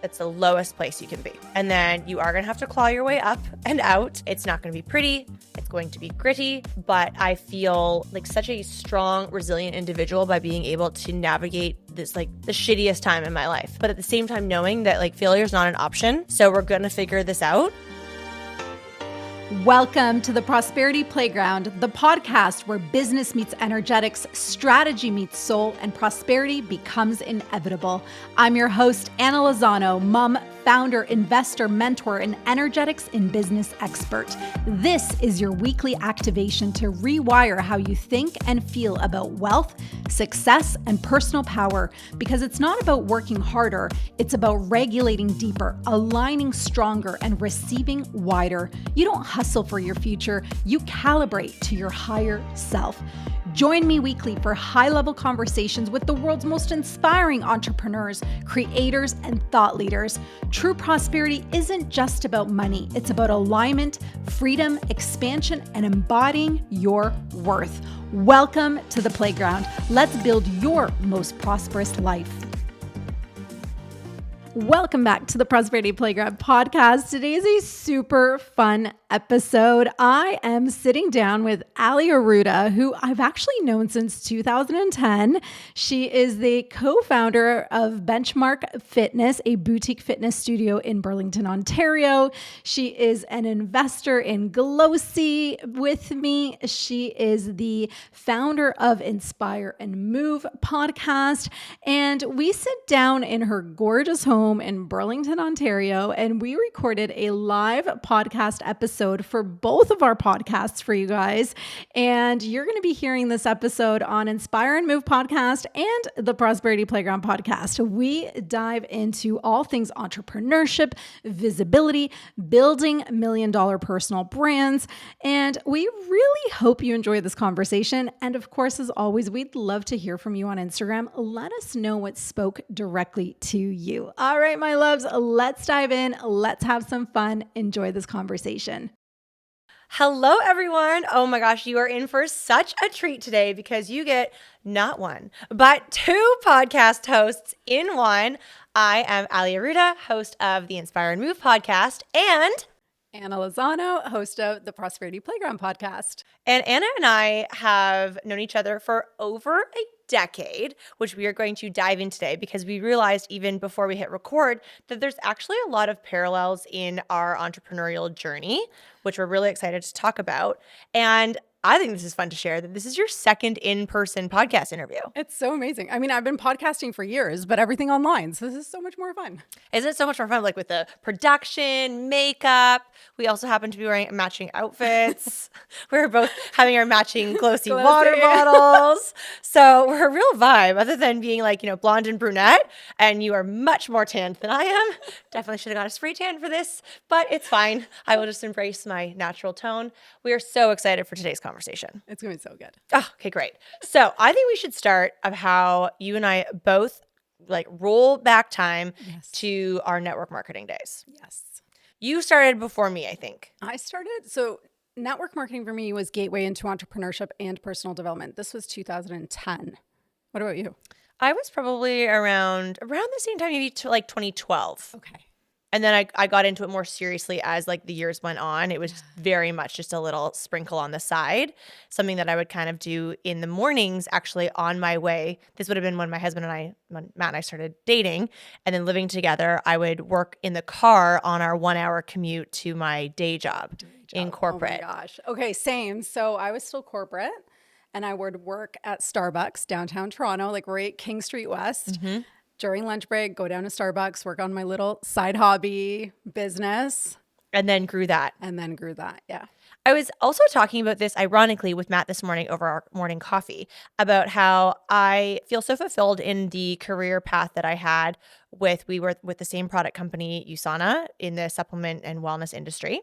That's the lowest place you can be. And then you are going to have to claw your way up and out. It's not going to be pretty. It's going to be gritty. But I feel like such a strong, resilient individual by being able to navigate this, like the shittiest time in my life. But at the same time, knowing that like failure is not an option. So we're going to figure this out. Welcome to the Prosperity Playground, the podcast where business meets energetics, strategy meets soul, and prosperity becomes inevitable. I'm your host, Anna Lozano, mom, founder, investor, mentor, and energetics in business expert. This is your weekly activation to rewire how you think and feel about wealth, success, and personal power, because it's not about working harder, it's about regulating deeper, aligning stronger, and receiving wider. You don't hustle for your future, you calibrate to your higher self. Join me weekly for high-level conversations with the world's most inspiring entrepreneurs, creators, and thought leaders. True prosperity isn't just about money. It's about alignment, freedom, expansion, and embodying your worth. Welcome to the playground. Let's build your most prosperous life. Welcome back to the Prosperity Playground podcast. Today is a super fun episode. I am sitting down with Alli Arruda, who I've actually known since 2010. She is the co-founder of Benchmark Fitness, a boutique fitness studio in Burlington, Ontario. She is an investor in Glossy with me. She is the founder of Inspire and Move podcast. And we sit down in her gorgeous home in Burlington, Ontario, and we recorded a live podcast episode for both of our podcasts for you guys. And you're going to be hearing this episode on Inspire and Move podcast and the Prosperity Playground podcast. We dive into all things entrepreneurship, visibility, building $1 million personal brands. And we really hope you enjoy this conversation. And of course, as always, we'd love to hear from you on Instagram. Let us know what spoke directly to you. All right, my loves, let's dive in. Let's have some fun. Enjoy this conversation. Hello, everyone. Oh my gosh, you are in for such a treat today because you get not one, but two podcast hosts in one. I am Alli Arruda, host of the Inspire and Move podcast, and Anna Lozano, host of the Prosperity Playground podcast. And Anna and I have known each other for over a decade, which we are going to dive in today because we realized even before we hit record that there's actually a lot of parallels in our entrepreneurial journey, which we're really excited to talk about. And I think this is fun to share that this is your second in-person podcast interview. It's so amazing. I mean, I've been podcasting for years, but everything online. So this is so much more fun. Isn't it so much more fun? Like with the production, makeup. We also happen to be wearing matching outfits. We're both having our matching glossy water bottles. So we're a real vibe other than being like, blonde and brunette. And you are much more tanned than I am. Definitely should have got a spray tan for this, but it's fine. I will just embrace my natural tone. We are so excited for today's conversation. It's going to be so good. Oh, okay, great. So I think we should start of how you and I both like roll back time to our network marketing days. Yes. You started before me, I think. I started. So network marketing for me was gateway into entrepreneurship and personal development. This was 2010. What about you? I was probably around the same time, maybe to like 2012. Okay. And then I got into it more seriously as like the years went on. It was very much just a little sprinkle on the side, something that I would kind of do in the mornings actually on my way. This would have been when my husband and I, when Matt and I started dating and then living together. I would work in the car on our 1 hour commute to my day job in corporate. Oh my gosh. Okay, same. So I was still corporate and I would work at Starbucks downtown Toronto, like right King Street West. Mm-hmm. During lunch break, go down to Starbucks, work on my little side hobby business. And then grew that. Yeah. I was also talking about this, ironically, with Matt this morning over our morning coffee, about how I feel so fulfilled in the career path that I had we were with the same product company, USANA, in the supplement and wellness industry.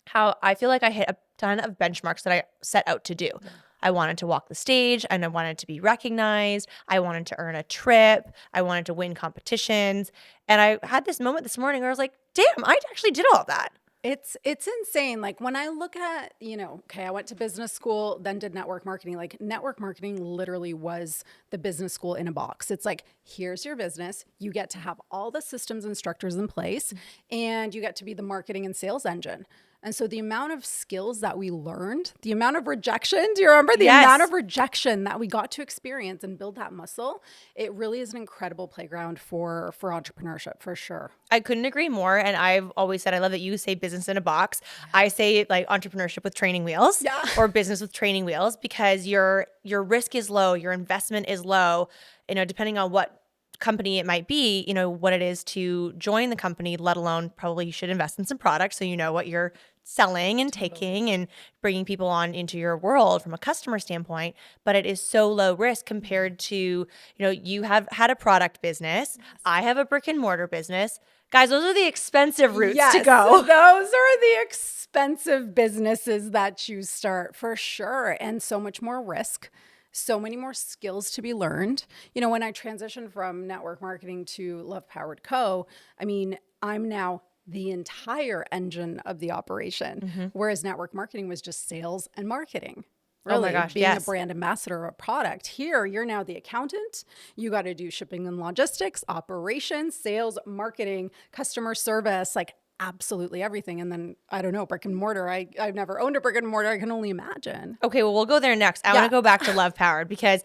How I feel like I hit a ton of benchmarks that I set out to do. Yeah. I wanted to walk the stage and I wanted to be recognized. I wanted to earn a trip. I wanted to win competitions. And I had this moment this morning where I was like, damn, I actually did all of that. It's insane. Like when I look at, okay, I went to business school, then did network marketing. Like network marketing literally was the business school in a box. It's like, here's your business. You get to have all the systems and structures in place, and you get to be the marketing and sales engine. And so the amount of skills that we learned, the amount of rejection, do you remember the amount of rejection that we got to experience and build that muscle? It really is an incredible playground for entrepreneurship, for sure. I couldn't agree more. And I've always said, I love that you say business in a box. I say like entrepreneurship with training wheels or business with training wheels, because your risk is low, your investment is low, depending on what company it might be, what it is to join the company, let alone probably you should invest in some products so you know what you're selling and taking and bringing people on into your world from a customer standpoint. But it is so low risk compared to, you have had a product business. Yes. I have a brick and mortar business. Guys, those are the expensive routes to go. Those are the expensive businesses that you start for sure. And so much more risk. So many more skills to be learned. When I transitioned from network marketing to Love Powered Co., I'm now the entire engine of the operation, whereas network marketing was just sales and marketing. Really, oh my gosh, being a brand ambassador of a product. Here, you're now the accountant. You got to do shipping and logistics, operations, sales, marketing, customer service, like absolutely everything. And then, I don't know, brick and mortar. I've never owned a brick and mortar. I can only imagine. Okay, well, we'll go there next. I want to go back to Love Powered, because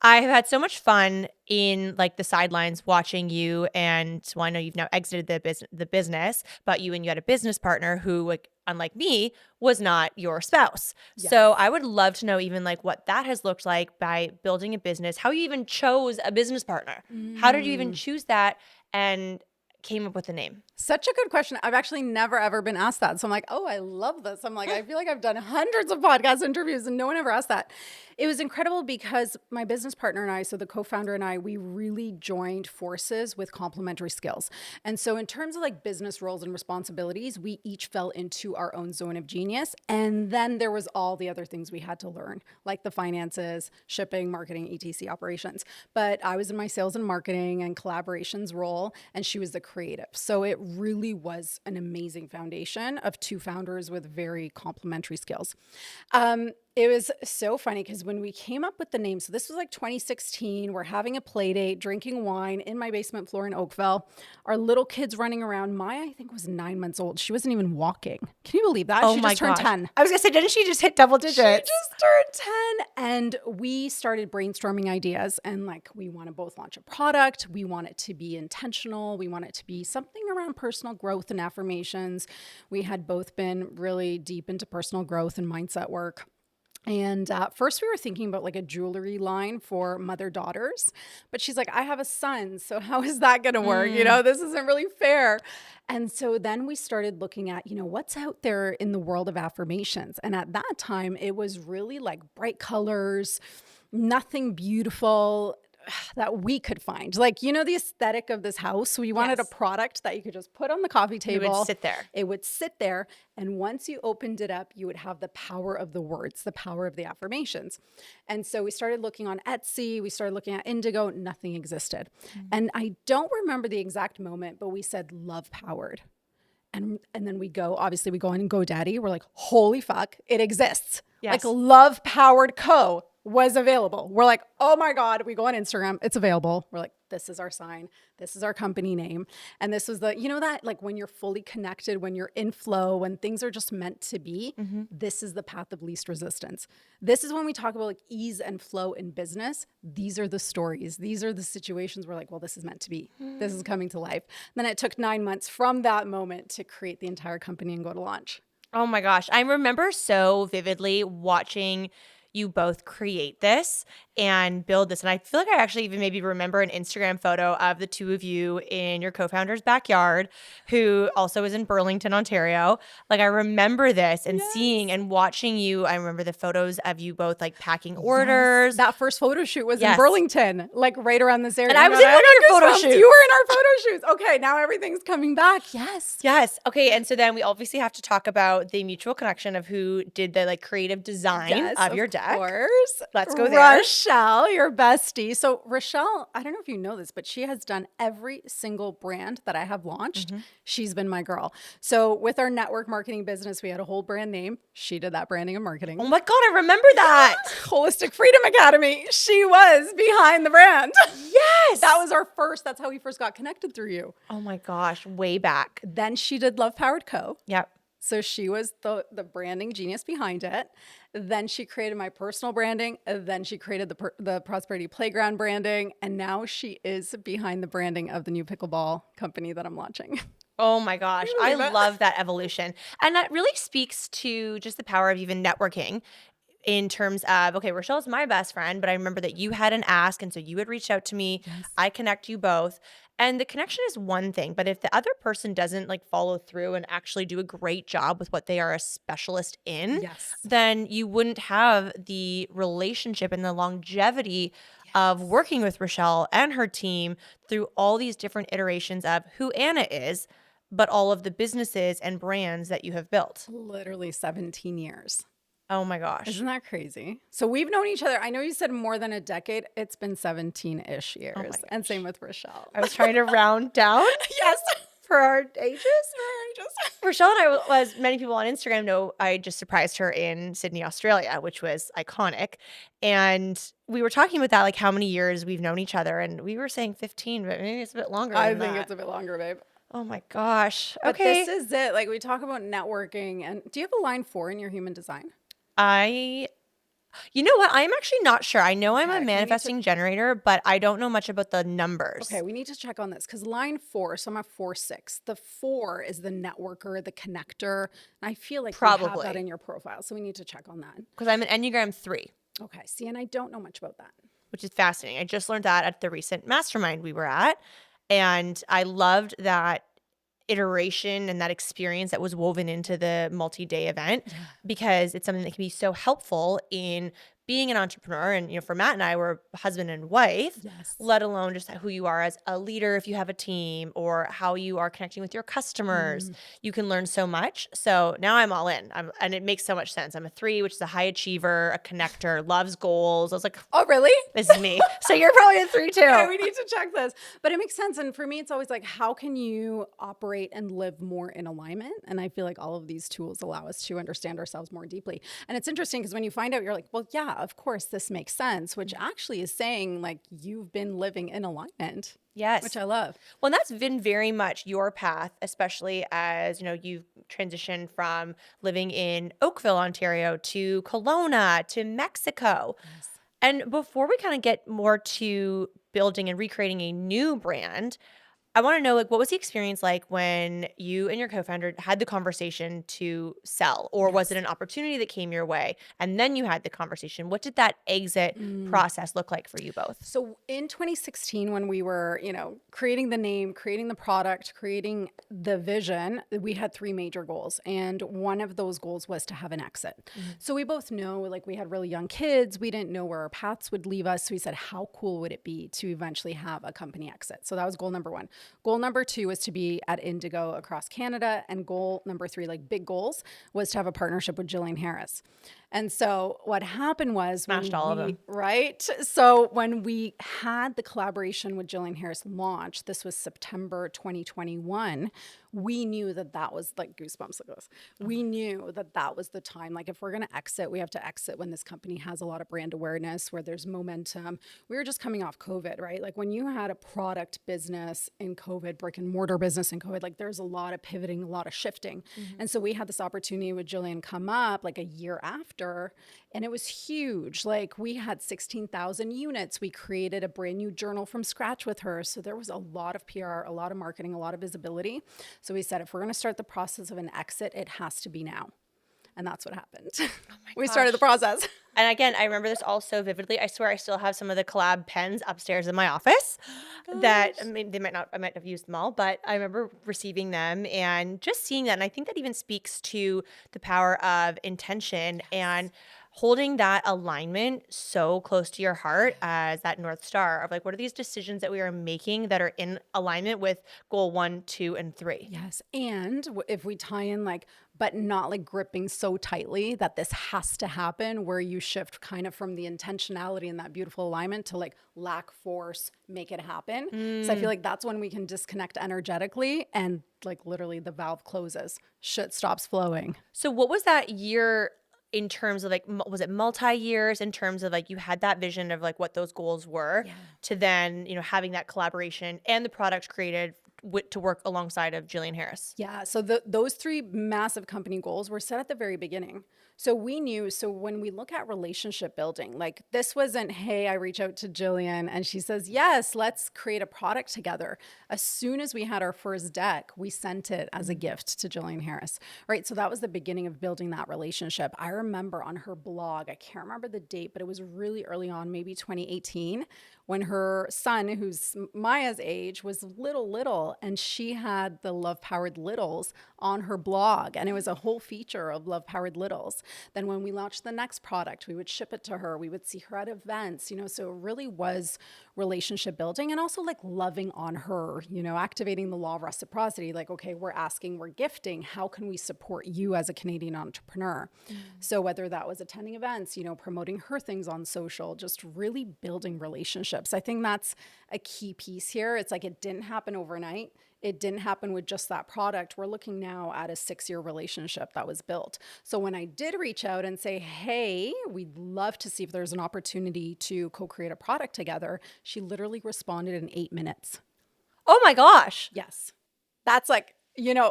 I have had so much fun in like the sidelines watching you. And well, I know you've now exited the business, but you had a business partner who, like, unlike me, was not your spouse. Yes. So I would love to know even like what that has looked like by building a business, how you even chose a business partner. How did you even choose that and came up with the name? Such a good question. I've actually never, ever been asked that. So I'm like, oh, I love this. I'm like, I feel like I've done hundreds of podcast interviews and no one ever asked that. It was incredible because my business partner and I, so the co-founder and I, we really joined forces with complementary skills. And so in terms of like business roles and responsibilities, we each fell into our own zone of genius. And then there was all the other things we had to learn, like the finances, shipping, marketing, etc. operations. But I was in my sales and marketing and collaborations role, and she was the creative. So it really was an amazing foundation of two founders with very complementary skills. It was so funny because when we came up with the name, so this was like 2016, we're having a play date, drinking wine in my basement floor in Oakville. Our little kid's running around. Maya, I think, was 9 months old. She wasn't even walking. Can you believe that? Oh, she just turned 10. I was going to say, didn't she just hit double digits? She just turned 10. And we started brainstorming ideas, and like, we want to both launch a product. We want it to be intentional. We want it to be something around personal growth and affirmations. We had both been really deep into personal growth and mindset work. And first we were thinking about like a jewelry line for mother-daughters, but she's like, I have a son, so how is that going to work? This isn't really fair. And so then we started looking at, what's out there in the world of affirmations. And at that time, it was really like bright colors, nothing beautiful that we could find. Like, the aesthetic of this house. We wanted a product that you could just put on the coffee table. It would sit there. It would sit there. And once you opened it up, you would have the power of the words, the power of the affirmations. And so we started looking on Etsy. We started looking at Indigo. Nothing existed. And I don't remember the exact moment, but we said Love Powered. And then we go on GoDaddy. We're like, holy fuck, it exists. Yes. Like Love Powered Co. was available. We're like, oh my God, we go on Instagram, it's available. We're like, this is our sign. This is our company name. And this was that like when you're fully connected, when you're in flow, when things are just meant to be, this is the path of least resistance. This is when we talk about like ease and flow in business. These are the stories. These are the situations where like, well, this is meant to be. This is coming to life. Then it took 9 months from that moment to create the entire company and go to launch. Oh my gosh. I remember so vividly watching you both create this and build this. And I feel like I actually even maybe remember an Instagram photo of the two of you in your co-founder's backyard, who also is in Burlington, Ontario. Like, I remember this and seeing and watching you. I remember the photos of you both like packing orders. That first photo shoot was in Burlington, like right around this area. And I was in one of your photo shoots. You were in our photo shoots. Okay, now everything's coming back. Yes. Okay, and so then we obviously have to talk about the mutual connection of who did the like creative design of your desk. Check. course. Let's go there. Rochelle, your bestie. So Rochelle, I don't know if you know this, but she has done every single brand that I have launched. She's been my girl. So with our network marketing business, we had a whole brand name. She did that branding and marketing. Oh my God, I remember that. Holistic Freedom Academy. She was behind the brand. Yes. That's how we first got connected through you. Oh my gosh, way back. Then she did Love Powered Co. Yep. So she was the branding genius behind it. Then she created my personal branding. Then she created the Prosperity Playground branding. And now she is behind the branding of the new pickleball company that I'm launching. Oh my gosh, I love that evolution. And that really speaks to just the power of even networking in terms of, okay, Rochelle's my best friend, but I remember that you had an ask. And so you had reached out to me. Yes. I connect you both. And the connection is one thing, but if the other person doesn't like follow through and actually do a great job with what they are a specialist in, Yes. then you wouldn't have the relationship and the longevity of working with Rochelle and her team through all these different iterations of who Anna is, but all of the businesses and brands that you have built. Literally 17 years. Oh my gosh. Isn't that crazy? So we've known each other. I know you said more than a decade. It's been 17-ish years. Oh my And same with Rochelle. I was trying to round down Yes. for our ages. Rochelle and I, as many people on Instagram know, I just surprised her in Sydney, Australia, which was iconic. And we were talking about that, like how many years we've known each other. And we were saying 15, but maybe it's a bit longer I than think that. it's a bit longer, babe. Oh my gosh. But Okay. this is it. Like we talk about networking. And do you have a line 4 in your human design? You know what? I'm actually not sure. I know I'm Okay, a we need to- manifesting generator, but I don't know much about the numbers. Okay, we need to check on this because line 4, so I'm a 4-6. The 4 is the networker, the connector. And I feel like you have Probably. that in your profile. So we need to check on that. Because I'm an Enneagram 3, Okay, see, and I don't know much about that. which is fascinating. I just learned that at the recent mastermind we were at. And I loved that iteration and that experience that was woven into the multi-day event because it's something that can be so helpful in being an entrepreneur. And, you know, for Matt and I, we're husband and wife, Yes. let alone just who you are as a leader if you have a team or how you are connecting with your customers. You can learn so much. So now I'm all in. And it makes so much sense. I'm a 3, which is a high achiever, a connector, loves goals. I was like, Oh, really? this is me. So you're probably a 3 too. Okay, we need to check this. But it makes sense. And for me, it's always like, how can you operate and live more in alignment? And I feel like all of these tools allow us to understand ourselves more deeply. And it's interesting because when you find out, you're like, well, yeah, of course, this makes sense, which actually is saying like you've been living in alignment. Yes. Which I love. Well, and that's been very much your path, especially as, you know, you've transitioned from living in Oakville, Ontario to Kelowna to Mexico. Yes. And before we kind of get more to building and recreating a new brand, I want to know, like, what was the experience like when you and your co-founder had the conversation to sell? Or was it an opportunity that came your way and then you had the conversation? What did that exit process look like for you both? So in 2016, when we were, you know, creating the name, creating the product, creating the vision, we had 3 major goals. And one of those goals was to have an exit. So we both know, like, we had really young kids. We didn't know where our paths would leave us. So we said, how cool would it be to eventually have a company exit? So that was goal number 1. Goal number 2 was to be at Indigo across Canada. And goal number 3, like big goals, was to have a partnership with Jillian Harris. And so what happened was Smashed all of them. Right? So when we had the collaboration with Jillian Harris launch, this was September 2021, we knew that that was like goosebumps like this. We knew that that was the time. Like if we're going to exit, we have to exit when this company has a lot of brand awareness, where there's momentum. We were just coming off COVID, right? Like when you had a product business in COVID, brick and mortar business in COVID, like there's a lot of pivoting, a lot of shifting. And so we had this opportunity with Jillian come up like a year after, and it was huge. Like we had 16,000 units. We created a brand new journal from scratch with her. So there was a lot of PR, a lot of marketing, a lot of visibility. So we said, if we're going to start the process of an exit, it has to be now. And that's what happened. We started the process. And again, I remember this all so vividly. I swear I still have some of the collab pens upstairs in my office that, I mean, I might have used them all, but I remember receiving them and just seeing that. And I think that even speaks to the power of intention and holding that alignment so close to your heart as that North Star of like, what are these decisions that we are making that are in alignment with goal 1, 2, and 3? Yes. And if we tie in like but not like gripping so tightly that this has to happen, where you shift kind of from the intentionality and that beautiful alignment to like lack force, make it happen. So I feel like that's when we can disconnect energetically and like literally the valve closes, shit stops flowing. So what was that year in terms of like, was it multi-years in terms of like you had that vision of like what those goals were to then, having that collaboration and the product created to work alongside of Jillian Harris? Yeah. So those three massive company goals were set at the very beginning. So we knew, so when we look at relationship building, like this wasn't, hey, I reach out to Jillian and she says, yes, let's create a product together. As soon as we had our first deck, we sent it as a gift to Jillian Harris, right? So that was the beginning of building that relationship. I remember on her blog, I can't remember the date, but it was really early on, maybe 2018, when her son, who's Maya's age, was little, and she had the Love Powered Littles on her blog. And it was a whole feature of Love Powered Littles. Then when we launched the next product, we would ship it to her. We would see her at events, so it really was relationship building and also like loving on her, activating the law of reciprocity. Like, okay, we're asking, we're gifting. How can we support you as a Canadian entrepreneur? So whether that was attending events, promoting her things on social, just really building relationships. I think that's a key piece here. It's like it didn't happen overnight. It didn't happen with just that product. We're looking now at a 6-year relationship that was built. So when I did reach out and say, hey, we'd love to see if there's an opportunity to co-create a product together, she literally responded in 8 minutes. Oh my gosh. Yes. That's like,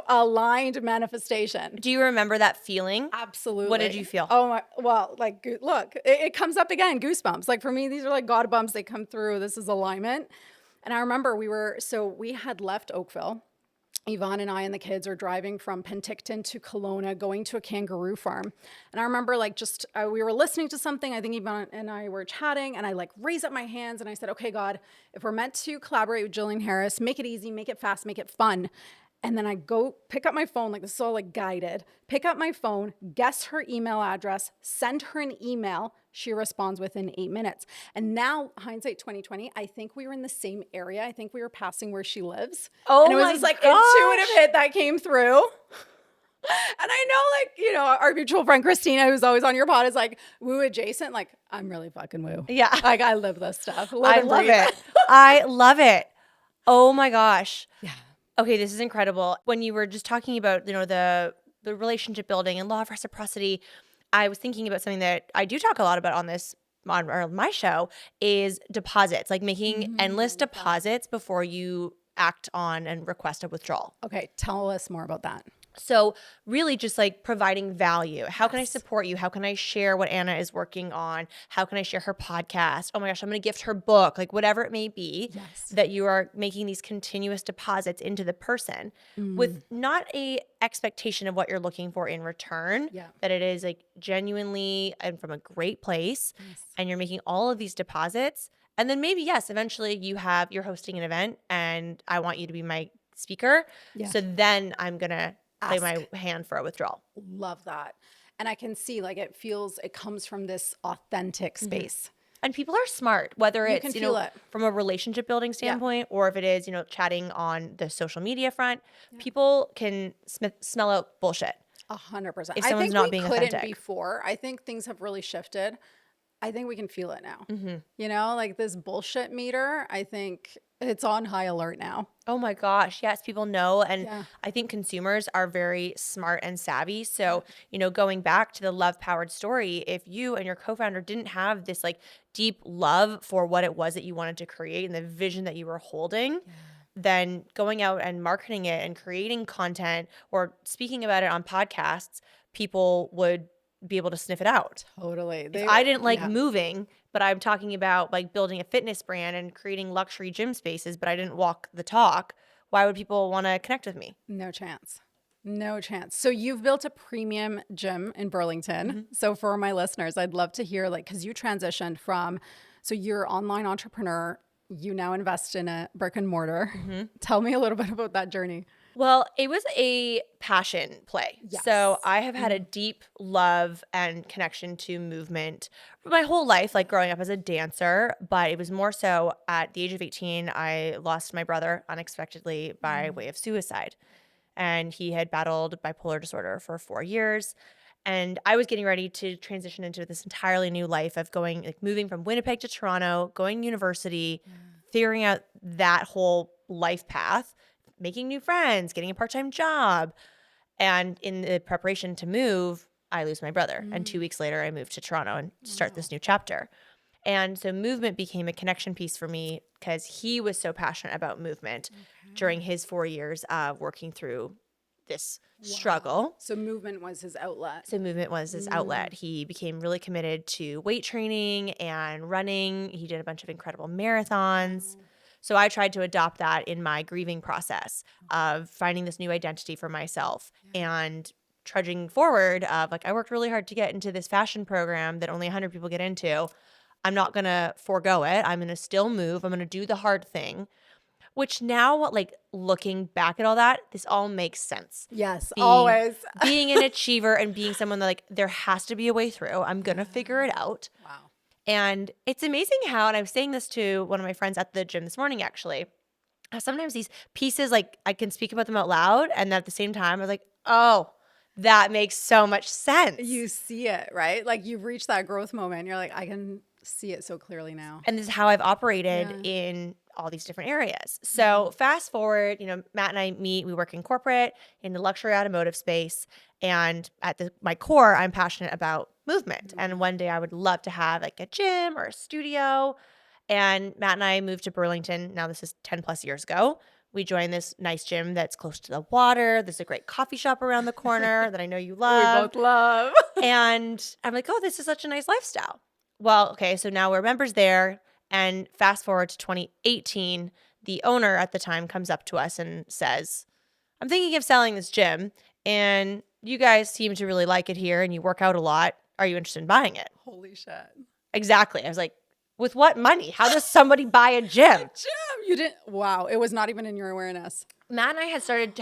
aligned manifestation. Do you remember that feeling? Absolutely. What did you feel? Oh my, well, like, look, it comes up again, goosebumps. Like for me, these are like God bumps. They come through. This is alignment. And I remember we had left Oakville. Yvonne and I and the kids are driving from Penticton to Kelowna, going to a kangaroo farm. And I remember like we were listening to something. I think Yvonne and I were chatting, and I like raised up my hands and I said, okay, God, if we're meant to collaborate with Jillian Harris, make it easy, make it fast, make it fun. And then I go pick up my phone, like this is all like guided, pick up my phone, guess her email address, send her an email. She responds within 8 minutes. And now, hindsight 2020, I think we were in the same area. I think we were passing where she lives. Oh, and it was this like intuitive hit that came through. And I know, like, our mutual friend Christina, who's always on your pod, is like woo adjacent. Like, I'm really fucking woo. Yeah. Like, I live this stuff. I love it. I love it. Oh my gosh. Yeah. Okay, this is incredible. When you were just talking about, the relationship building and law of reciprocity, I was thinking about something that I do talk a lot about on my show is deposits, like making endless deposits before you act on and request a withdrawal. Okay, tell us more about that. So really just like providing value. How can I support you? How can I share what Anna is working on? How can I share her podcast? Oh my gosh, I'm going to gift her book, like whatever it may be, that you are making these continuous deposits into the person with not a expectation of what you're looking for in return, that it is like genuinely and from a great place. And you're making all of these deposits. And then maybe, eventually you're hosting an event and I want you to be my speaker. So then I'm going to play my hand for a withdrawal. Love that. And I can see like it comes from this authentic space. And people are smart, whether You it's, can feel it. from a relationship building standpoint or if it is, chatting on the social media front, people can smell out bullshit. 100%. If someone's not being authentic. Couldn't before. I think things have really shifted. I think we can feel it now. Like this bullshit meter, I think it's on high alert now. Oh my gosh. Yes, people know. And I think consumers are very smart and savvy. So, going back to the love powered story, if you and your co-founder didn't have this like deep love for what it was that you wanted to create and the vision that you were holding, then going out and marketing it and creating content or speaking about it on podcasts, people would be able to sniff it out. Totally. I didn't like moving, but I'm talking about like building a fitness brand and creating luxury gym spaces, but I didn't walk the talk. Why would people want to connect with me? No chance. No chance. So you've built a premium gym in Burlington. So for my listeners, I'd love to hear because you transitioned so you're an online entrepreneur, you now invest in a brick and mortar. Tell me a little bit about that journey. Well, it was a passion play. So I have had a deep love and connection to movement my whole life, like growing up as a dancer. But it was more so at the age of 18, I lost my brother unexpectedly by way of suicide. and he had battled bipolar disorder for 4 years. And I was getting ready to transition into this entirely new life of going, like moving from Winnipeg to Toronto, going to university, figuring out that whole life path, making new friends, getting a part-time job. And in the preparation to move, I lose my brother. And 2 weeks later, I moved to Toronto and start this new chapter. And so movement became a connection piece for me because he was so passionate about movement during his 4 years of working through this struggle. So movement was his outlet. So movement was his outlet. He became really committed to weight training and running. He did a bunch of incredible marathons. So I tried to adopt that in my grieving process of finding this new identity for myself and trudging forward of like, I worked really hard to get into this fashion program that only 100 people get into. I'm not going to forego it. I'm going to still move. I'm going to do the hard thing, which now, like looking back at all that, this all makes sense. Yes, always. Being an achiever and being someone that like, there has to be a way through. I'm going to figure it out. Wow. And it's amazing how, and I was saying this to one of my friends at the gym this morning, actually, how sometimes these pieces, like I can speak about them out loud. And at the same time, I was like, oh, that makes so much sense. You see it, right? Like you've reached that growth moment. You're like, I can see it so clearly now. And this is how I've operated in all these different areas. So fast forward, Matt and I meet, we work in corporate, in the luxury automotive space. And at my core, I'm passionate about movement. And one day I would love to have like a gym or a studio. And Matt and I moved to Burlington. Now this is 10 plus years ago. We joined this nice gym that's close to the water. There's a great coffee shop around the corner that I know you love. We both love. And I'm like, oh, this is such a nice lifestyle. Well, okay, so now we're members there. And fast forward to 2018, the owner at the time comes up to us and says, I'm thinking of selling this gym. And you guys seem to really like it here and you work out a lot. Are you interested in buying it? Holy shit. Exactly. I was like, with what money? How does somebody buy a gym? You didn't. Wow. It was not even in your awareness. Matt and I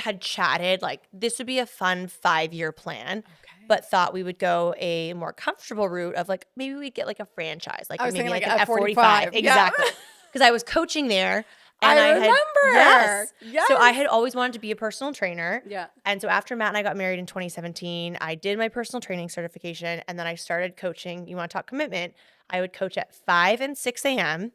had chatted like this would be a fun 5-year plan, but thought we would go a more comfortable route of like maybe we'd get like a franchise, like I was maybe thinking like like an F45. F45. Exactly. Because I was coaching there. And I remember. Yes. Yes. So I had always wanted to be a personal trainer. Yeah. And so after Matt and I got married in 2017, I did my personal training certification and then I started coaching. You want to talk commitment? I would coach at 5 and 6 a.m.,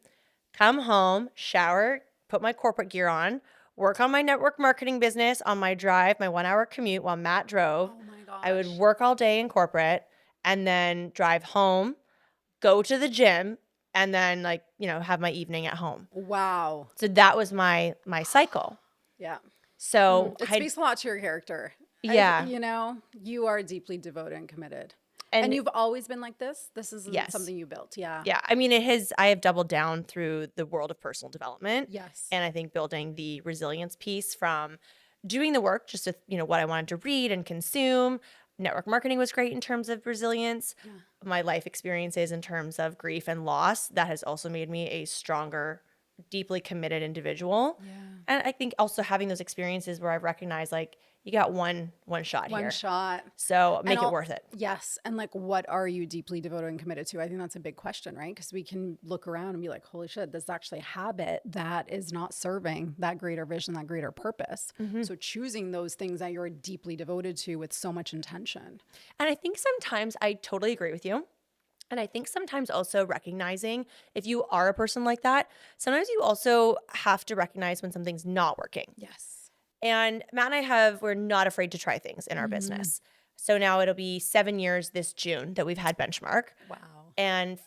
come home, shower, put my corporate gear on, work on my network marketing business on my drive, my 1-hour commute while Matt drove. Oh my gosh. I would work all day in corporate and then drive home, go to the gym, and then have my evening at home. Wow. So that was my cycle. Yeah. So it speaks a lot to your character. Yeah. You are deeply devoted and committed. And you've always been like this? This is something you built. Yeah. Yeah. I mean, I have doubled down through the world of personal development. Yes. And I think building the resilience piece from doing the work, just with, what I wanted to read and consume. Network marketing was great in terms of resilience. Yeah. My life experiences in terms of grief and loss, that has also made me a stronger, deeply committed individual. Yeah. And I think also having those experiences where I've recognized like you got one shot here. One shot. So make it worth it. Yes. And like, what are you deeply devoted and committed to? I think that's a big question, right? Because we can look around and be like, holy shit, this is actually a habit that is not serving that greater vision, that greater purpose. Mm-hmm. So choosing those things that you're deeply devoted to with so much intention. And I think sometimes I totally agree with you. And I think sometimes also recognizing if you are a person like that, sometimes you also have to recognize when something's not working. Yes. And Matt and I we're not afraid to try things in our business. So now it'll be 7 years this June that we've had Benchmark. Wow. And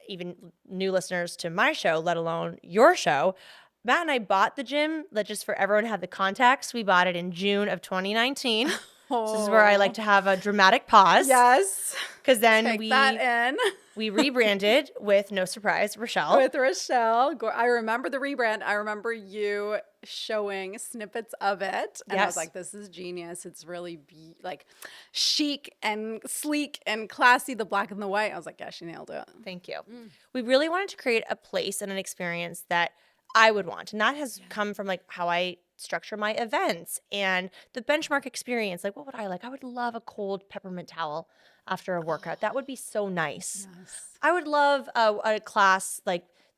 even new listeners to my show, let alone your show, Matt and I bought the gym, just for everyone to have the context. We bought it in June of 2019. Oh. This is where I like to have a dramatic pause. Yes. Because then Take that in. We rebranded with, no surprise, Rochelle. With Rochelle. I remember the rebrand. I remember you showing snippets of it. And I was like, this is genius. It's really chic and sleek and classy, the black and the white. I was like, yeah, she nailed it. Thank you. We really wanted to create a place and an experience that I would want. And that has come from how I structure my events and the Benchmark experience. Like, what would I like? I would love a cold peppermint towel after a workout. That would be so nice. Yes. I would love a class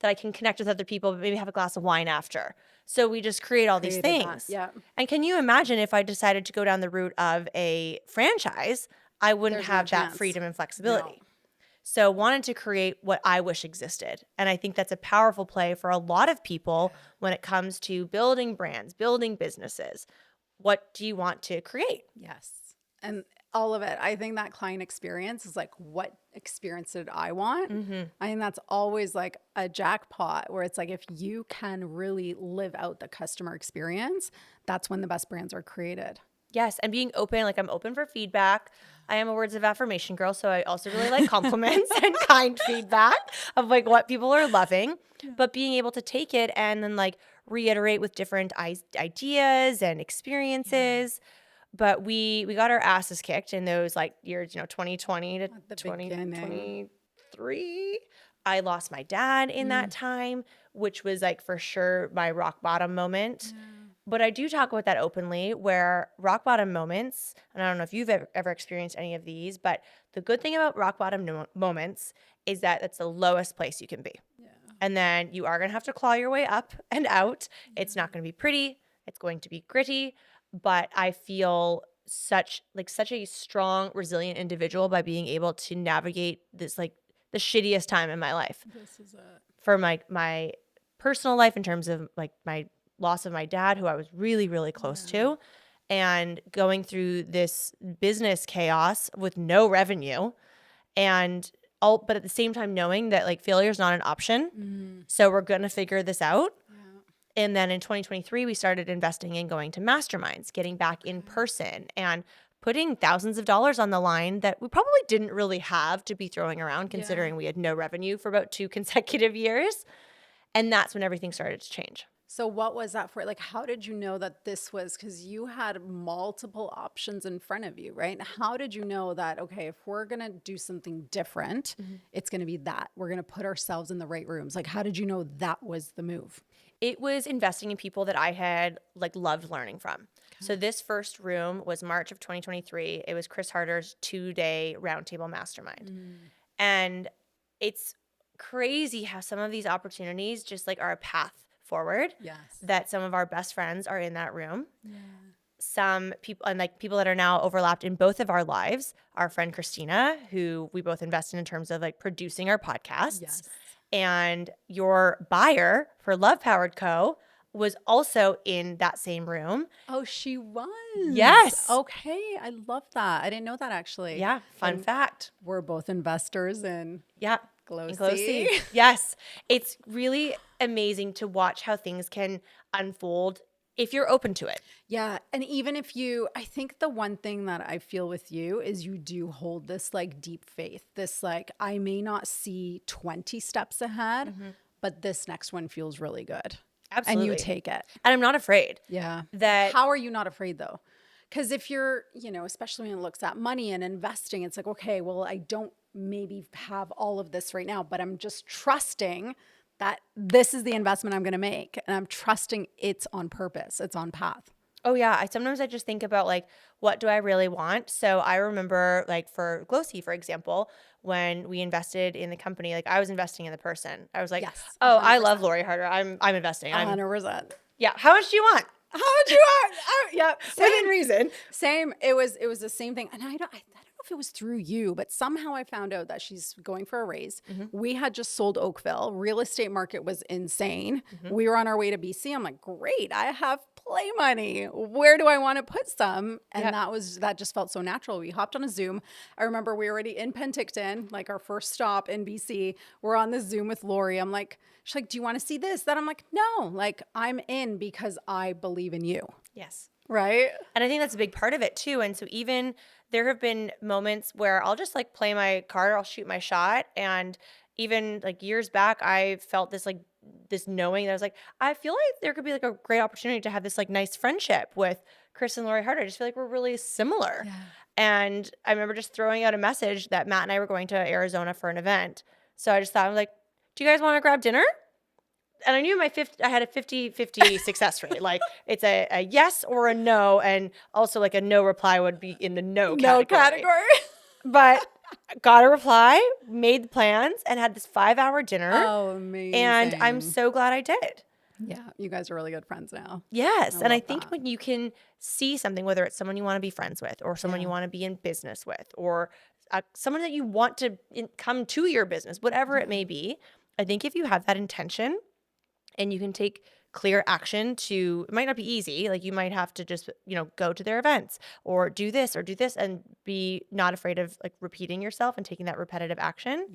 that I can connect with other people, but maybe have a glass of wine after. So we just create all these Created things. that. Yeah. And can you imagine if I decided to go down the route of a franchise, I wouldn't There's no have that chance. freedom and flexibility. No. So wanted to create what I wish existed. And I think that's a powerful play for a lot of people when it comes to building brands, building businesses. What do you want to create? Yes. And all of it. I think that client experience is like, what experience did I want? I think that's always like a jackpot where it's like, if you can really live out the customer experience, that's when the best brands are created. Yes. And being open, like I'm open for feedback. I am a words of affirmation girl. So I also really like compliments and kind feedback of like what people are loving, but being able to take it and then like reiterate with different ideas and experiences. But we got our asses kicked in those like years, 2020 to the 2023. I lost my dad in that time, which was like for sure my rock bottom moment. But I do talk about that openly, where rock bottom moments, and I don't know if you've ever experienced any of these, but the good thing about rock bottom moments is that it's the lowest place you can be. And then you are going to have to claw your way up and out. It's not going to be pretty. It's going to be gritty. But I feel such a strong, resilient individual by being able to navigate this like the shittiest time in my life. This is it. For my personal life, in terms of like my loss of my dad, who I was really, really close to, and going through this business chaos with no revenue, but at the same time knowing that like failure is not an option. So we're going to figure this out. And then in 2023, we started investing in going to masterminds, getting back in person and putting thousands of dollars on the line that we probably didn't really have to be throwing around, considering we had no revenue for about 2 consecutive years. And that's when everything started to change. So what was that for? Like, how did you know that this was, because you had multiple options in front of you, right? How did you know that, okay, if we're going to do something different, it's going to be that. We're going to put ourselves in the right rooms. Like, how did you know that was the move? It was investing in people that I had like loved learning from. Okay. So this first room was March of 2023. It was Chris Harder's 2-day roundtable mastermind. And it's crazy how some of these opportunities just like are a path forward. Yes. That some of our best friends are in that room. Yeah. Some people, and like people that are now overlapped in both of our lives, our friend Christina, who we both invested in terms of like producing our podcasts. Yes. And your buyer for Love Powered Co. was also in that same room. Oh, she was? Yes. Okay. I love that. I didn't know that actually. Yeah. Fun fact. We're both investors in Glow C. Yes. It's really amazing to watch how things can unfold if you're open to it. Yeah. And even if I think the one thing that I feel with you is you do hold this like deep faith, this like, I may not see 20 steps ahead, but this next one feels really good. Absolutely. And you take it. And I'm not afraid. Yeah. That. How are you not afraid though? Because if you're, especially when it looks at money and investing, it's like, okay, well, I don't maybe have all of this right now, but I'm just trusting that this is the investment I'm going to make. And I'm trusting it's on purpose. It's on path. Oh yeah. Sometimes I just think about like, what do I really want? So I remember like for Glow C, for example, when we invested in the company, like I was investing in the person. I was like, yes, 100%. Oh, I love Lori Harder. I'm investing. 100%. Yeah. How much do you want? How much do you want? Yeah. Within reason. Same. It was the same thing. And I don't know if it was through you, but somehow I found out that she's going for a raise. We had just sold Oakville. Real estate market was insane. We were on our way to BC. I'm like, great. I have play money. Where do I want to put some? And that just felt so natural. We hopped on a Zoom. I remember we were already in Penticton, like our first stop in BC. We're on the Zoom with Lori. I'm like, she's like, do you want to see this? Then I'm like, no, like I'm in because I believe in you. Yes. Right. And I think that's a big part of it too. And so even there have been moments where I'll just like play my card, I'll shoot my shot. And even like years back, I felt this knowing that I was like, I feel like there could be like a great opportunity to have this like nice friendship with Chris and Lori Harder. I just feel like we're really similar. Yeah. And I remember just throwing out a message that Matt and I were going to Arizona for an event. So I just thought, I was like, do you guys want to grab dinner? And I knew I had a 50-50 success rate. Like it's a yes or a no. And also like a no reply would be in the no category. No category. But got a reply, made the plans, and had this 5-hour dinner. Oh, amazing. And I'm so glad I did. Yeah, you guys are really good friends now. Yes. And I love think that. when you can see something, whether it's someone you want to be friends with or someone you want to be in business with or someone that you want to come to your business, whatever it may be, I think if you have that intention and you can take clear action to, it might not be easy. Like you might have to just, go to their events or do this and be not afraid of like repeating yourself and taking that repetitive action,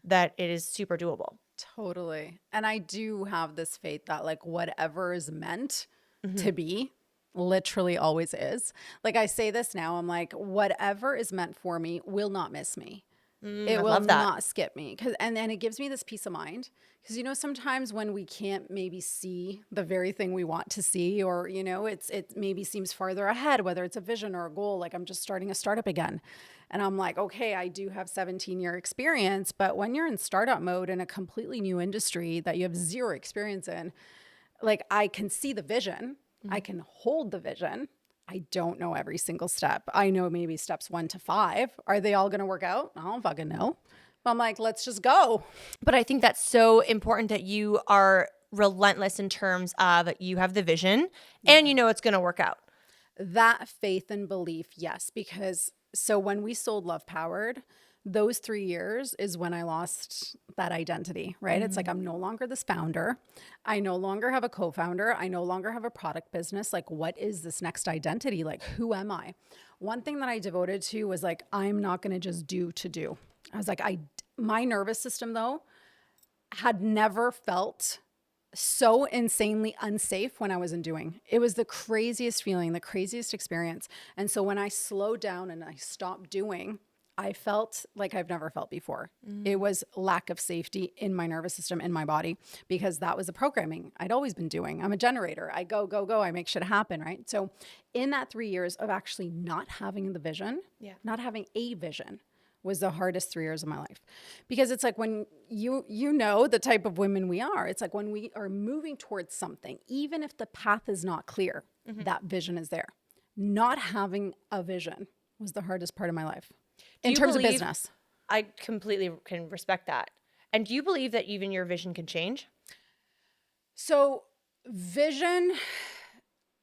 that it is super doable. Totally. And I do have this faith that like whatever is meant to be literally always is. Like I say this now, I'm like, whatever is meant for me will not miss me. It I will love that. not skip me. And it gives me this peace of mind. Because, sometimes when we can't maybe see the very thing we want to see, or, it maybe seems farther ahead, whether it's a vision or a goal, like I'm just starting a startup again. And I'm like, okay, I do have 17-year experience, but when you're in startup mode in a completely new industry that you have zero experience in, like I can see the vision, I can hold the vision. I don't know every single step. I know maybe steps 1 to 5. Are they all going to work out? I don't fucking know. But I'm like, let's just go. But I think that's so important that you are relentless in terms of you have the vision and you know it's going to work out. That faith and belief, yes. Because so when we sold Love Powered, those 3 years is when I lost that identity, right? It's like, I'm no longer this founder. I no longer have a co-founder. I no longer have a product business. Like, what is this next identity? Like, who am I? One thing that I devoted to was like, I'm not going to just do to do. I was like, my nervous system though had never felt so insanely unsafe when I wasn't doing. It was the craziest feeling, the craziest experience. And so when I slowed down and I stopped doing, I felt like I've never felt before. It was lack of safety in my nervous system, in my body, because that was the programming I'd always been doing. I'm a generator. I go, go, go. I make shit happen, right? So in that 3 years of actually not having the vision, not having a vision, was the hardest 3 years of my life. Because it's like when you know the type of women we are, it's like when we are moving towards something, even if the path is not clear, that vision is there. Not having a vision was the hardest part of my life. In terms of business. I completely can respect that. And do you believe that even your vision can change? So vision,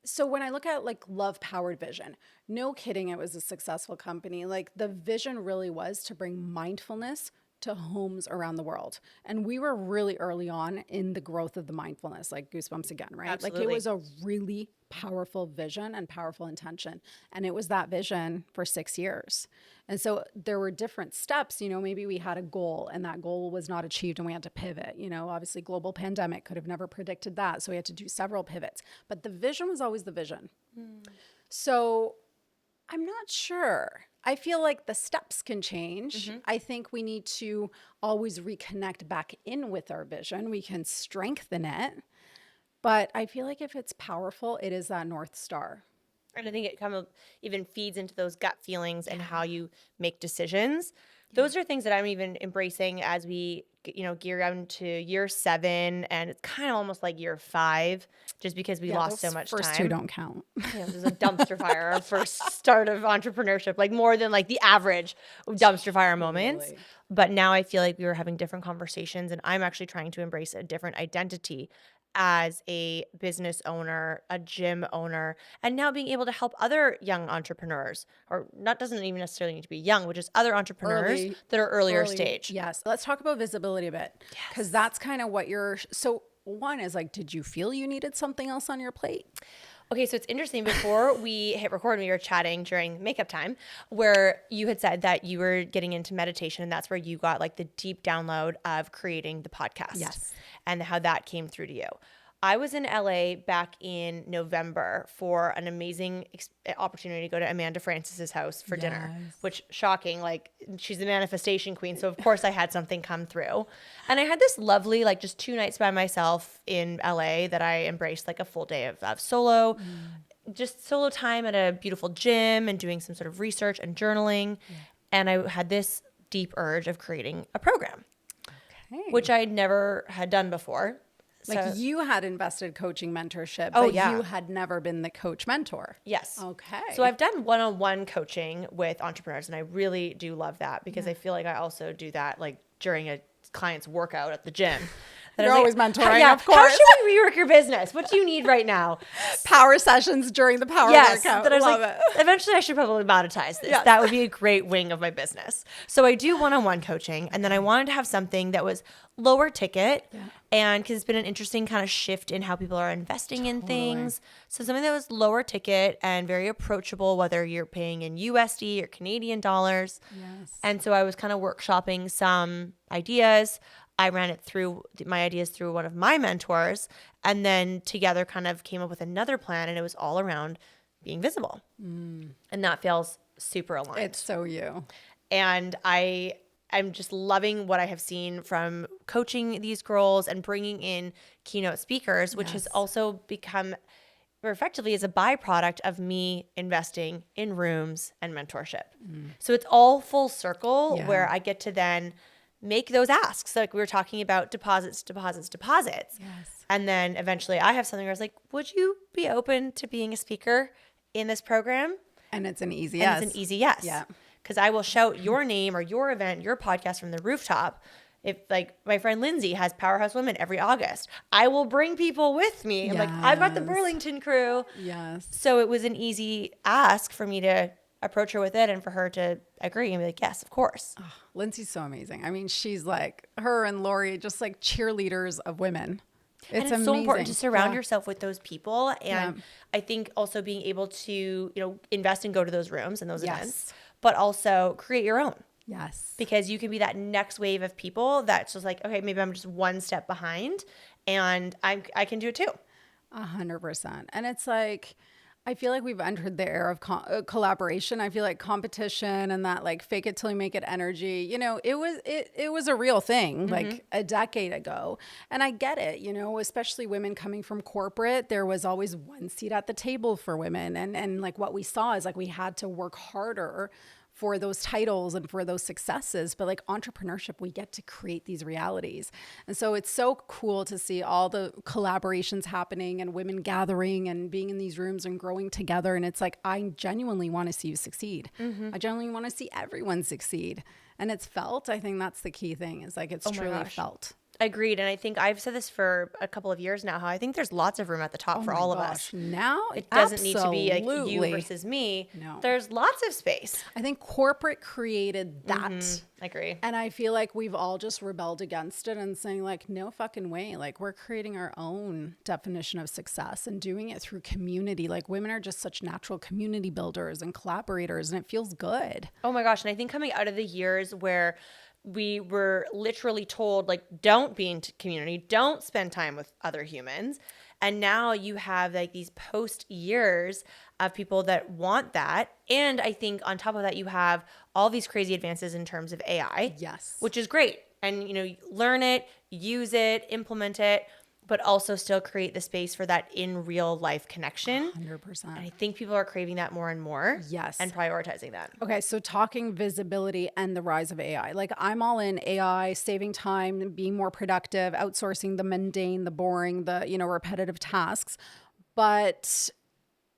so when I look at like Love Powered Vision, no kidding, it was a successful company. Like the vision really was to bring mindfulness to homes around the world. And we were really early on in the growth of the mindfulness, like goosebumps again, right? Absolutely. Like it was a really powerful vision and powerful intention. And it was that vision for 6 years. And so there were different steps, maybe we had a goal and that goal was not achieved and we had to pivot, obviously global pandemic could have never predicted that. So we had to do several pivots, but the vision was always the vision. So I'm not sure. I feel like the steps can change. I think we need to always reconnect back in with our vision. We can strengthen it. But I feel like if it's powerful, it is that North Star. And I think it kind of even feeds into those gut feelings and how you make decisions. Those are things that I'm even embracing as we, gear on to year 7, and it's kind of almost like year 5, just because we lost so much first time. First 2 don't count. This is a dumpster fire, our first start of entrepreneurship, like more than like the average dumpster fire moments. Totally. But now I feel like we were having different conversations, and I'm actually trying to embrace a different identity as a business owner, a gym owner, and now being able to help other young entrepreneurs, or not, doesn't even necessarily need to be young, but just other entrepreneurs that are earlier stage. Yes. Let's talk about visibility a bit, because that's kind of what so one is like, did you feel you needed something else on your plate? Okay, so it's interesting. Before we hit record, we were chatting during makeup time where you had said that you were getting into meditation, and that's where you got like the deep download of creating the podcast. Yes. And how that came through to you. I was in LA back in November for an amazing opportunity to go to Amanda Francis's house for dinner, which shocking, like she's the manifestation queen. So of course I had something come through, and I had this lovely, like just 2 nights by myself in LA that I embraced, like a full day of solo, just solo time at a beautiful gym and doing some sort of research and journaling. And I had this deep urge of creating a program, which I never had done before. Like So, you had invested coaching mentorship, Oh, but yeah. you had never been the coach mentor. yes. Okay. So I've done one-on-one coaching with entrepreneurs, and I really do love that because I feel like I also do that like during a client's workout at the gym. That I You're was always like, mentoring, yeah, of course. How should we rework your business? What do you need right now? Power sessions during the power Yes, workout. that I was Love like, it. eventually I should probably monetize this. Yes. That would be a great wing of my business. So I do one-on-one coaching, and then I wanted to have something that was lower ticket, and because it's been an interesting kind of shift in how people are investing in things. So something that was lower ticket and very approachable, whether you're paying in USD or Canadian dollars. Yes. And so I was kind of workshopping some ideas. I ran it through my ideas through one of my mentors, and then together kind of came up with another plan, and it was all around being visible. And that feels super aligned. It's so you. And I'm just loving what I have seen from coaching these girls and bringing in keynote speakers, which has also become or effectively is a byproduct of me investing in rooms and mentorship. So it's all full circle where I get to then make those asks. Like we were talking about deposits. Yes. And then eventually I have something where I was like, would you be open to being a speaker in this program? And it's an easy And yes. it's an easy yes. Yeah. Because I will shout your name or your event, your podcast from the rooftop. If like my friend Lindsay has Powerhouse Women every August, I will bring people with me. I'm like, I've got the Yes. Burlington crew. Yes. So it was an easy ask for me to approach her with it and for her to agree and be like, yes, of course. Lindsay's so amazing. I mean, she's like her and Lori, just like cheerleaders of women. It's amazing. so important to surround yourself with those people. And Yeah. I think also being able to, invest and go to those rooms and those Yes. events, but also create your own. Yes. Because you can be that next wave of people that's just like, okay, maybe I'm just one step behind and I can do it too. 100%. And it's like, I feel like we've entered the era of collaboration. I feel like competition and that like fake it till you make it energy, it was a real thing like a decade ago. And I get it, especially women coming from corporate, there was always one seat at the table for women. And like what we saw is like we had to work harder for those titles and for those successes. But like entrepreneurship, we get to create these realities. And so it's so cool to see all the collaborations happening and women gathering and being in these rooms and growing together. And it's like, I genuinely want to see you succeed. I genuinely want to see everyone succeed. And it's felt, I think that's the key thing is like, it's truly felt. Agreed. And I think I've said this for a couple of years now, how I think there's lots of room at the top for all of us. Now It doesn't need to be like you absolutely. versus me. No. There's lots of space. I think corporate created that. I agree. And I feel like we've all just rebelled against it and saying like, no fucking way. Like we're creating our own definition of success and doing it through community. Like women are just such natural community builders and collaborators and it feels good. Oh my gosh. And I think coming out of the years where we were literally told like, don't be in community, don't spend time with other humans. And now you have like these post years of people that want that. And I think on top of that, you have all these crazy advances in terms of AI. Yes. Which is great. And, learn it, use it, implement it, but also still create the space for that in real life connection. 100%. And I think people are craving that more and more. Yes. And prioritizing that. Okay, so talking visibility and the rise of AI. Like I'm all in AI, saving time, being more productive, outsourcing the mundane, the boring, the, repetitive tasks. But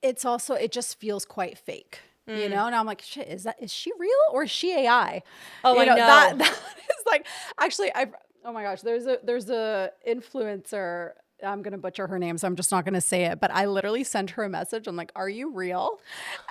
it's also, it just feels quite fake. And I'm like, shit, is she real or is she AI? Oh, I know. That is like, actually, oh my gosh, there's a influencer. I'm going to butcher her name, so I'm just not going to say it. But I literally sent her a message. I'm like, are you real?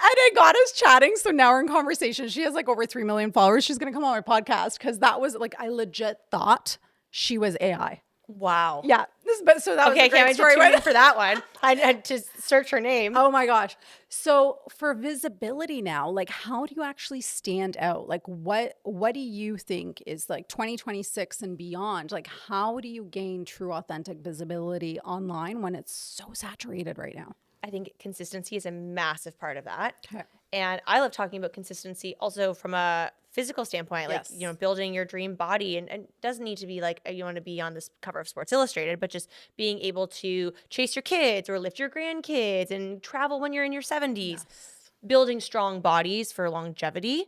And it got us chatting. So now we're in conversation. She has like over 3 million followers. She's going to come on my podcast because that was like, I legit thought she was AI. Wow. Yeah. So that was a great story. I can't wait to tune in for that one. I had to search her name. Oh my gosh. So for visibility now, like how do you actually stand out? Like what do you think is like 2026 and beyond? Like how do you gain true authentic visibility online when it's so saturated right now? I think consistency is a massive part of that. Okay. And I love talking about consistency also from a physical standpoint, like, Yes. Building your dream body. And it doesn't need to be like you want to be on this cover of Sports Illustrated, but just being able to chase your kids or lift your grandkids and travel when you're in your 70s. Yes. Building strong bodies for longevity.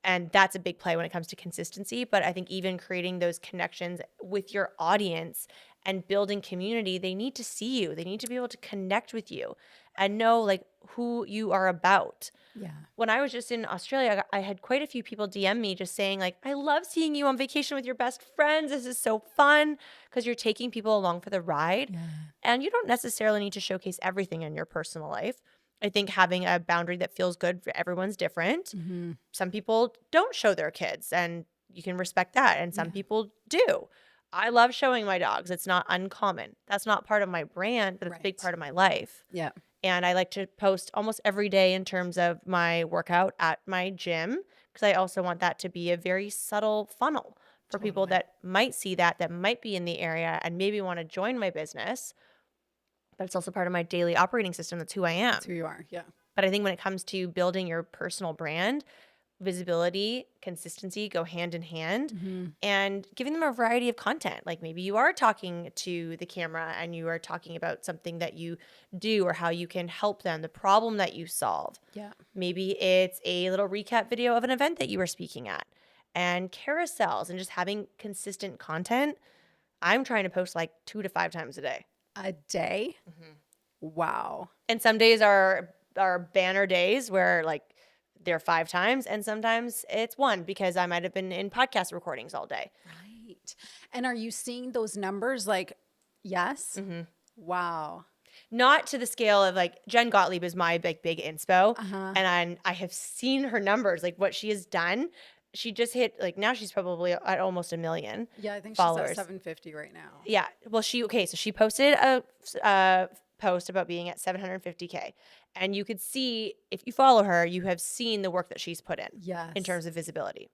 And that's a big play when it comes to consistency. But I think even creating those connections with your audience and building community, they need to see you. They need to be able to connect with you and know like who you are about. Yeah. When I was just in Australia, I had quite a few people DM me just saying like, I love seeing you on vacation with your best friends. This is so fun, because you're taking people along for the ride. Yeah. And you don't necessarily need to showcase everything in your personal life. I think having a boundary that feels good for everyone's different. Mm-hmm. Some people don't show their kids, and you can respect that. And some people do. I love showing my dogs. It's not uncommon. That's not part of my brand, but it's a big part of my life. Yeah. And I like to post almost every day in terms of my workout at my gym, because I also want that to be a very subtle funnel for people that might see that might be in the area and maybe want to join my business. But it's also part of my daily operating system. That's who I am. That's who you are. Yeah. But I think when it comes to building your personal brand, visibility, consistency go hand in hand, and giving them a variety of content. Like maybe you are talking to the camera and you are talking about something that you do or how you can help them, the problem that you solve. Yeah. Maybe it's a little recap video of an event that you were speaking at, and carousels, and just having consistent content. I'm trying to post like 2 to 5 times a day. A day? Wow. And some days are banner days where like they're 5 times, and sometimes it's 1 because I might have been in podcast recordings all day. Right. And are you seeing those numbers? Like, yes. Wow. Not to the scale of like Jen Gottlieb is my big inspo, and I have seen her numbers, like what she has done. She just hit like, now she's probably at almost 1 million. Yeah, I think followers. she's at 750 right now. Yeah. Well, so she posted a post about being at 750K. And you could see, if you follow her, you have seen the work that she's put in. Yes. In terms of visibility.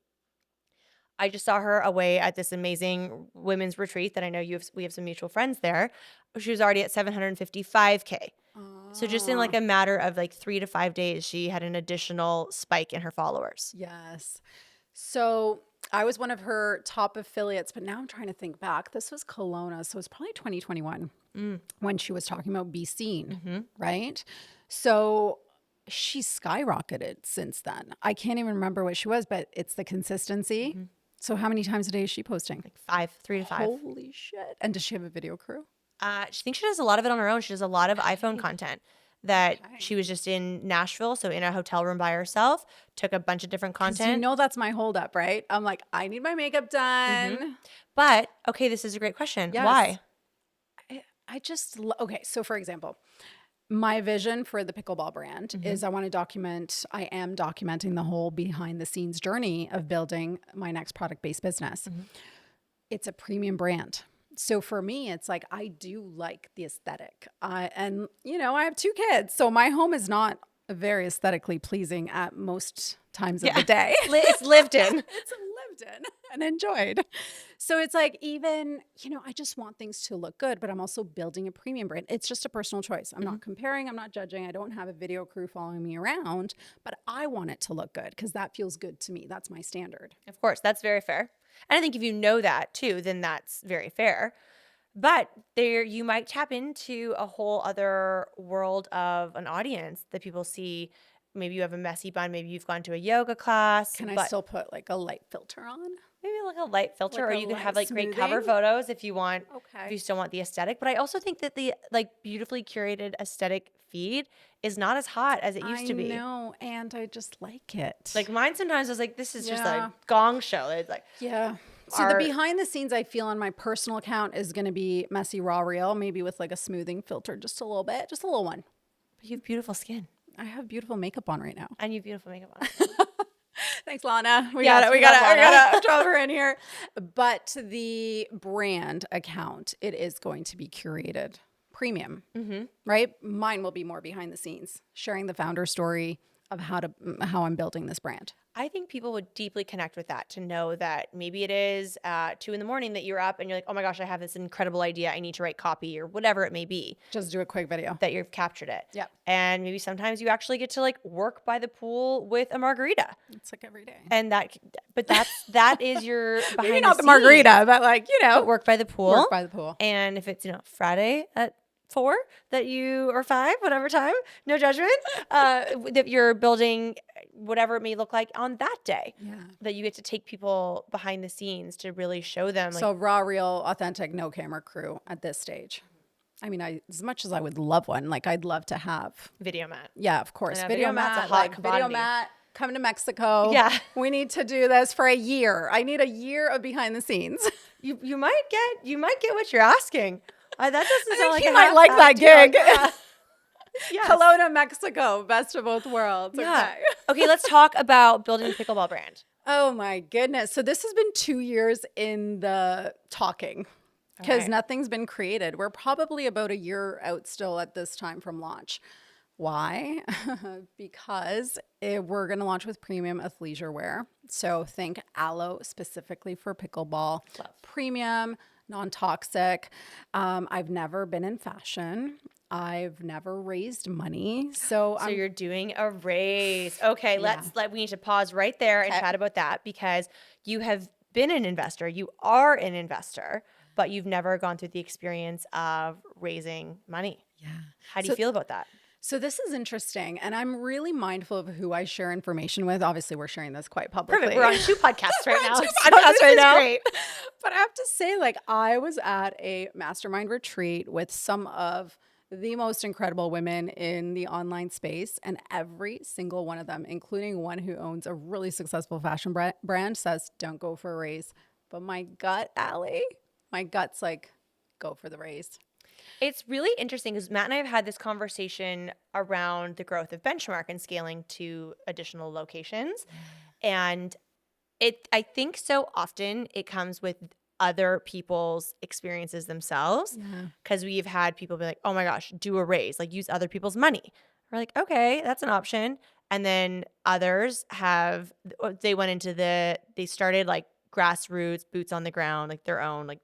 I just saw her away at this amazing women's retreat that I know we have some mutual friends there. She was already at 755K. So just in like a matter of like 3 to 5 days, she had an additional spike in her followers. Yes. So I was one of her top affiliates, but now I'm trying to think back. This was Kelowna, so it's probably 2021 when she was talking about be seen, right? So she's skyrocketed since then. I can't even remember what she was, but it's the consistency. So how many times a day is she posting? Like 3 to 5. Holy shit. And does she have a video crew? She thinks she does a lot of it on her own. She does a lot of iPhone content. That she was just in Nashville, so in a hotel room by herself, took a bunch of different content. You know that's my holdup, right? I'm like, I need my makeup done. But, okay, this is a great question. Yes. Why? I just, okay, so for example, my vision for the pickleball brand is I am documenting the whole behind the scenes journey of building my next product-based business. It's a premium brand. So for me, it's like, I do like the aesthetic. And you know, I have 2 kids, so my home is not very aesthetically pleasing at most times of the day. It's lived in. It's lived in and enjoyed. So it's like, even, you know, I just want things to look good, but I'm also building a premium brand. It's just a personal choice. I'm not comparing. I'm not judging. I don't have a video crew following me around, but I want it to look good because that feels good to me. That's my standard. Of course, that's very fair. And I think if you know that too, then that's very fair. But there, you might tap into a whole other world of an audience that people see. Maybe you have a messy bun. Maybe you've gone to a yoga class. Can I still put like a light filter on? Maybe like a light filter, Like or a you can light have like great smoothing? cover photos if you want. Okay. If you still want the aesthetic. But I also think that the like beautifully curated aesthetic feed is not as hot as it used to be. I know, and I just like it. Like mine sometimes is like, this is just Yeah. a gong show. It's like, yeah. So the behind the scenes I feel on my personal account is going to be messy raw real, maybe with like a smoothing filter, just a little bit, just a little one. but you have beautiful skin. I have beautiful makeup on right now. And you have beautiful makeup on. Thanks, Lana. We Yes, got it. we We love got Lana. to drop her in here. But the brand account, it is going to be curated premium, right? Mine will be more behind the scenes, sharing the founder story of how I'm building this brand. I think people would deeply connect with that, to know that maybe it is 2 a.m. that you're up and you're like, oh my gosh, I have this incredible idea. I need to write copy or whatever it may be. Just do a quick video. That you've captured it. Yep. And maybe sometimes you actually get to like work by the pool with a margarita. It's like every day. And that is your behind Maybe the not the scenes. margarita, but like, you know. But work by the pool. Work by the pool. And if it's, Friday at 4 that you, or 5, whatever time, no judgment, that you're building whatever it may look like on that day. Yeah. That you get to take people behind the scenes to really show them. So raw, real, authentic, no camera crew at this stage. I mean, as much as I would love one, like I'd love to have video mat. Yeah, of course. Video mat's a hot like commodity. video mat, come to Mexico. Yeah. We need to do this for a year. I need a year of behind the scenes. You might get what you're asking. That doesn't sound like he a might like that gig. Yes. Kelowna, Mexico, best of both worlds. Yeah. Okay. Okay, let's talk about building a pickleball brand. Oh my goodness. So this has been 2 years in the talking because Okay. nothing's been created. We're probably about a year out still at this time from launch. Why? Because we're going to launch with premium athleisure wear. So think aloe specifically for pickleball. Love. Premium, non-toxic. I've never been in fashion. I've never raised money. So you're doing a raise. Okay, we need to pause right there and chat about that, because you have been an investor. You are an investor, but you've never gone through the experience of raising money. Yeah. How do you feel about that? So this is interesting, and I'm really mindful of who I share information with. Obviously, we're sharing this quite publicly. Perfect. We're on 2 podcasts right now. Podcasts right now. Great. But I have to say, like, I was at a mastermind retreat with some of the most incredible women in the online space, and every single one of them, including one who owns a really successful fashion brand, says, don't go for a raise. But my gut, Alli, my gut's like, go for the raise. It's really interesting because Matt and I have had this conversation around the growth of Benchmark and scaling to additional locations. And I think so often it comes with other people's experiences themselves, because we've had people be like, oh my gosh, do a raise, like use other people's money. We're like, okay, that's an option. And then others they started like grassroots, boots on the ground, like their own like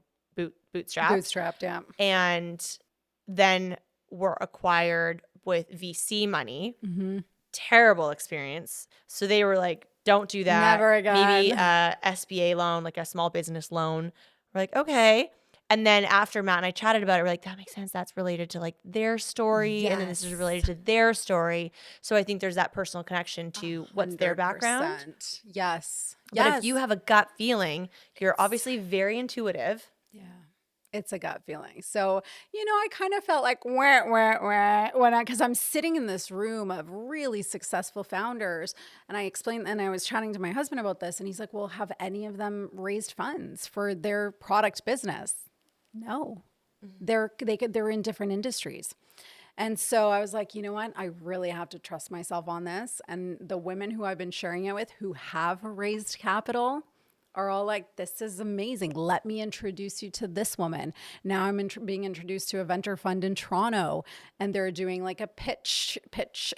bootstrapped, yeah. And then were acquired with VC money. Mm-hmm. Terrible experience. So they were like, don't do that. Never again. Maybe a SBA loan, like a small business loan. We're like, okay. And then after Matt and I chatted about it, we're like, that makes sense. That's related to like their story. And then this is related to their story. So I think there's that personal connection to what's their background. Yes. But if you have a gut feeling, you're obviously very intuitive. Yeah. It's a gut feeling. So, I kind of felt like, because I'm sitting in this room of really successful founders, and I explained, and I was chatting to my husband about this, and he's like, well, have any of them raised funds for their product business? No. Mm-hmm. They're in different industries. And so I was like, you know what? I really have to trust myself on this. And the women who I've been sharing it with who have raised capital are all like, this is amazing. Let me introduce you to this woman. Now I'm being introduced to a venture fund in Toronto, and they're doing like a pitch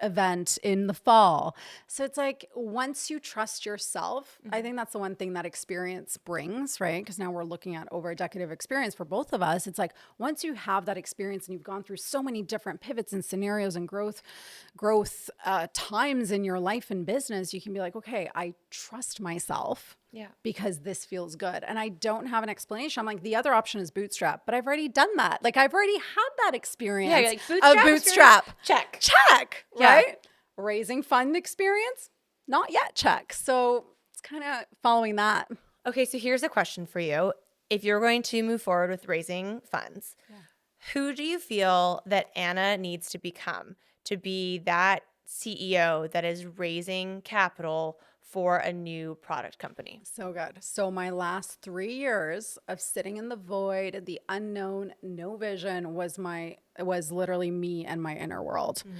event in the fall. So it's like, once you trust yourself, I think that's the one thing that experience brings, right? Because now we're looking at over a decade of experience for both of us. It's like, once you have that experience and you've gone through so many different pivots and scenarios and growth times in your life and business, you can be like, okay, I trust myself. Yeah. Because this feels good. And I don't have an explanation. I'm like, the other option is bootstrap, but I've already done that. Like, I've already had that experience of bootstrap. Check. Right? Raising fund experience? Not yet. Check. So it's kind of following that. Okay, so here's a question for you. If you're going to move forward with raising funds, who do you feel that Anna needs to become to be that CEO that is raising capital for a new product company? So good. So my last 3 years of sitting in the void, the unknown, no vision was literally me and my inner world. Mm-hmm.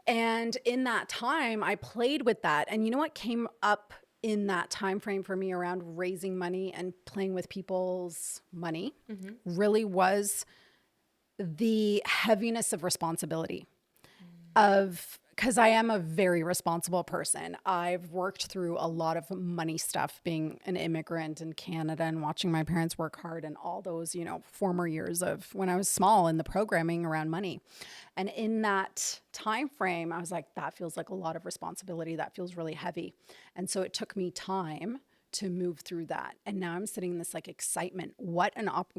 And in that time, I played with that. And you know what came up in that time frame for me around raising money and playing with people's money really was the heaviness of responsibility because I am a very responsible person. I've worked through a lot of money stuff being an immigrant in Canada and watching my parents work hard and all those, former years of when I was small in the programming around money. And in that time frame, I was like, that feels like a lot of responsibility. That feels really heavy. And so it took me time to move through that. And now I'm sitting in this like excitement.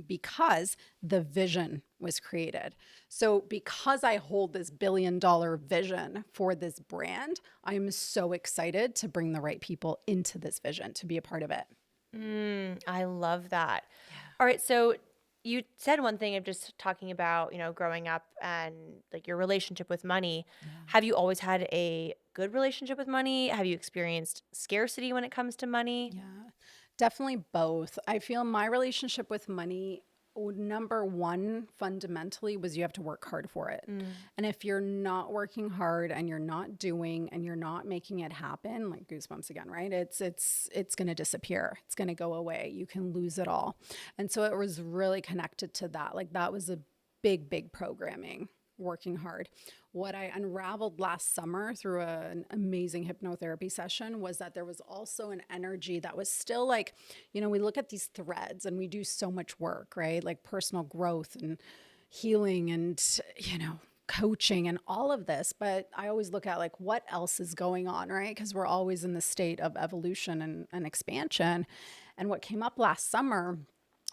Because the vision was created. So because I hold this $1 billion vision for this brand, I'm so excited to bring the right people into this vision to be a part of it. I love that. All right. So you said one thing of just talking about, growing up and like your relationship with money. Have you always had a good relationship with money? Have you experienced scarcity when it comes to money? Yeah, definitely both. I feel my relationship with money, number one, fundamentally, was you have to work hard for it. And if you're not working hard and you're not doing and you're not making it happen, like goosebumps again, right? It's going to disappear. It's going to go away. You can lose it all. And so it was really connected to that. Like that was a big programming, working hard. What I unraveled last summer through an amazing hypnotherapy session was that there was also an energy that was still like, we look at these threads and we do so much work, right? Like personal growth and healing and, coaching and all of this. But I always look at like what else is going on, right? Because we're always in the state of evolution and expansion. And what came up last summer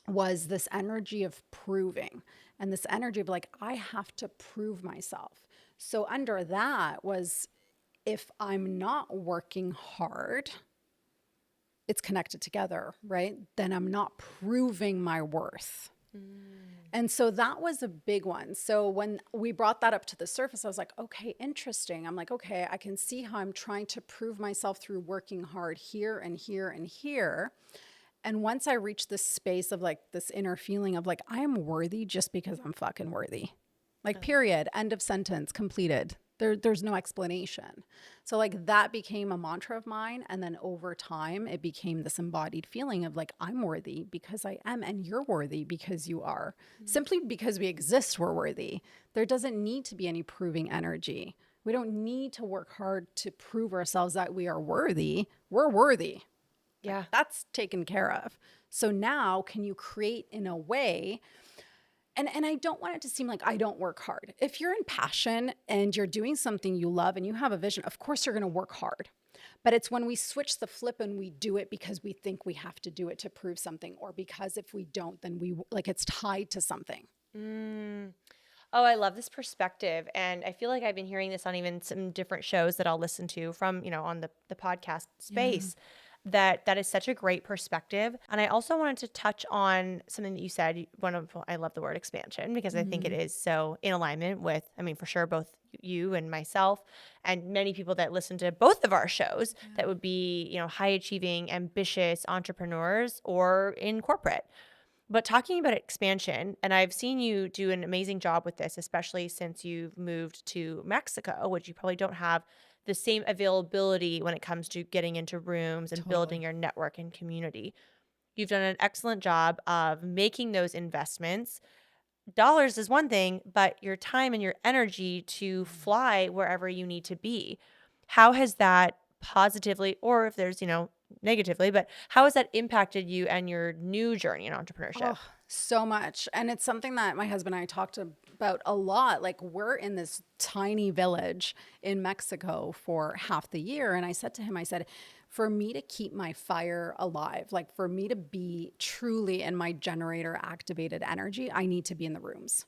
was this energy of proving and this energy of like, I have to prove myself. So under that was, if I'm not working hard, it's connected together, right? Then I'm not proving my worth. And so that was a big one. So when we brought that up to the surface, I was like, okay, interesting. I'm like, okay, I can see how I'm trying to prove myself through working hard here and here and here. And once I reached this space of like this inner feeling of like, I am worthy just because I'm fucking worthy. Like, period, end of sentence, completed. There's no explanation. So like that became a mantra of mine. And then over time, it became this embodied feeling of like, I'm worthy because I am, and you're worthy because you are. Simply because we exist, we're worthy. There doesn't need to be any proving energy. We don't need to work hard to prove ourselves that we are worthy. We're worthy. Yeah. That's taken care of. So now can you create in a way, and I don't want it to seem like I don't work hard. If you're in passion and you're doing something you love and you have a vision, of course you're going to work hard. But it's when we switch the flip and we do it because we think we have to do it to prove something, or because if we don't, then it's tied to something. Oh, I love this perspective. And I feel like I've been hearing this on even some different shows that I'll listen to from, on the podcast space. That is such a great perspective. And I also wanted to touch on something that you said. I love the word expansion because I think it is so in alignment with, for sure, both you and myself and many people that listen to both of our shows that would be, high achieving, ambitious entrepreneurs or in corporate. But talking about expansion, and I've seen you do an amazing job with this, especially since you've moved to Mexico, which you probably don't have the same availability when it comes to getting into rooms and building your network and community. You've done an excellent job of making those investments. Dollars is one thing, but your time and your energy to fly wherever you need to be. How has that positively, or if there's, negatively, but how has that impacted you and your new journey in entrepreneurship? Oh, so much. And it's something that my husband and I talked about a lot. Like, we're in this tiny village in Mexico for half the year. And I said to him, for me to keep my fire alive, like for me to be truly in my generator activated energy, I need to be in the rooms.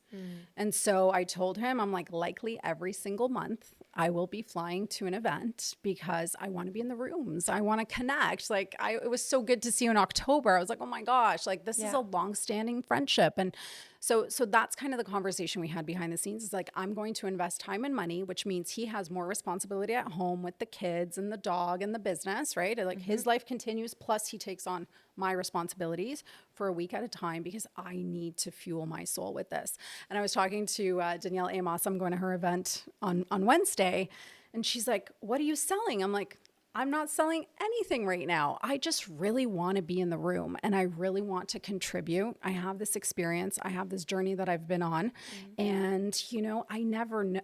And so I told him, I'm like, likely every single month I will be flying to an event because I want to be in the rooms. I want to connect. Like, it was so good to see you in October. I was like, oh my gosh, like this is a long-standing friendship. And so that's kind of the conversation we had behind the scenes. It's like, I'm going to invest time and money, which means he has more responsibility at home with the kids and the dog and the business, right? Like his life continues, plus he takes on my responsibilities for a week at a time because I need to fuel my soul with this. And I was talking to Danielle Amos. I'm going to her event on Wednesday, and she's like, what are you selling? I'm like, I'm not selling anything right now. I just really want to be in the room and I really want to contribute. I have this experience. I have this journey that I've been on. And,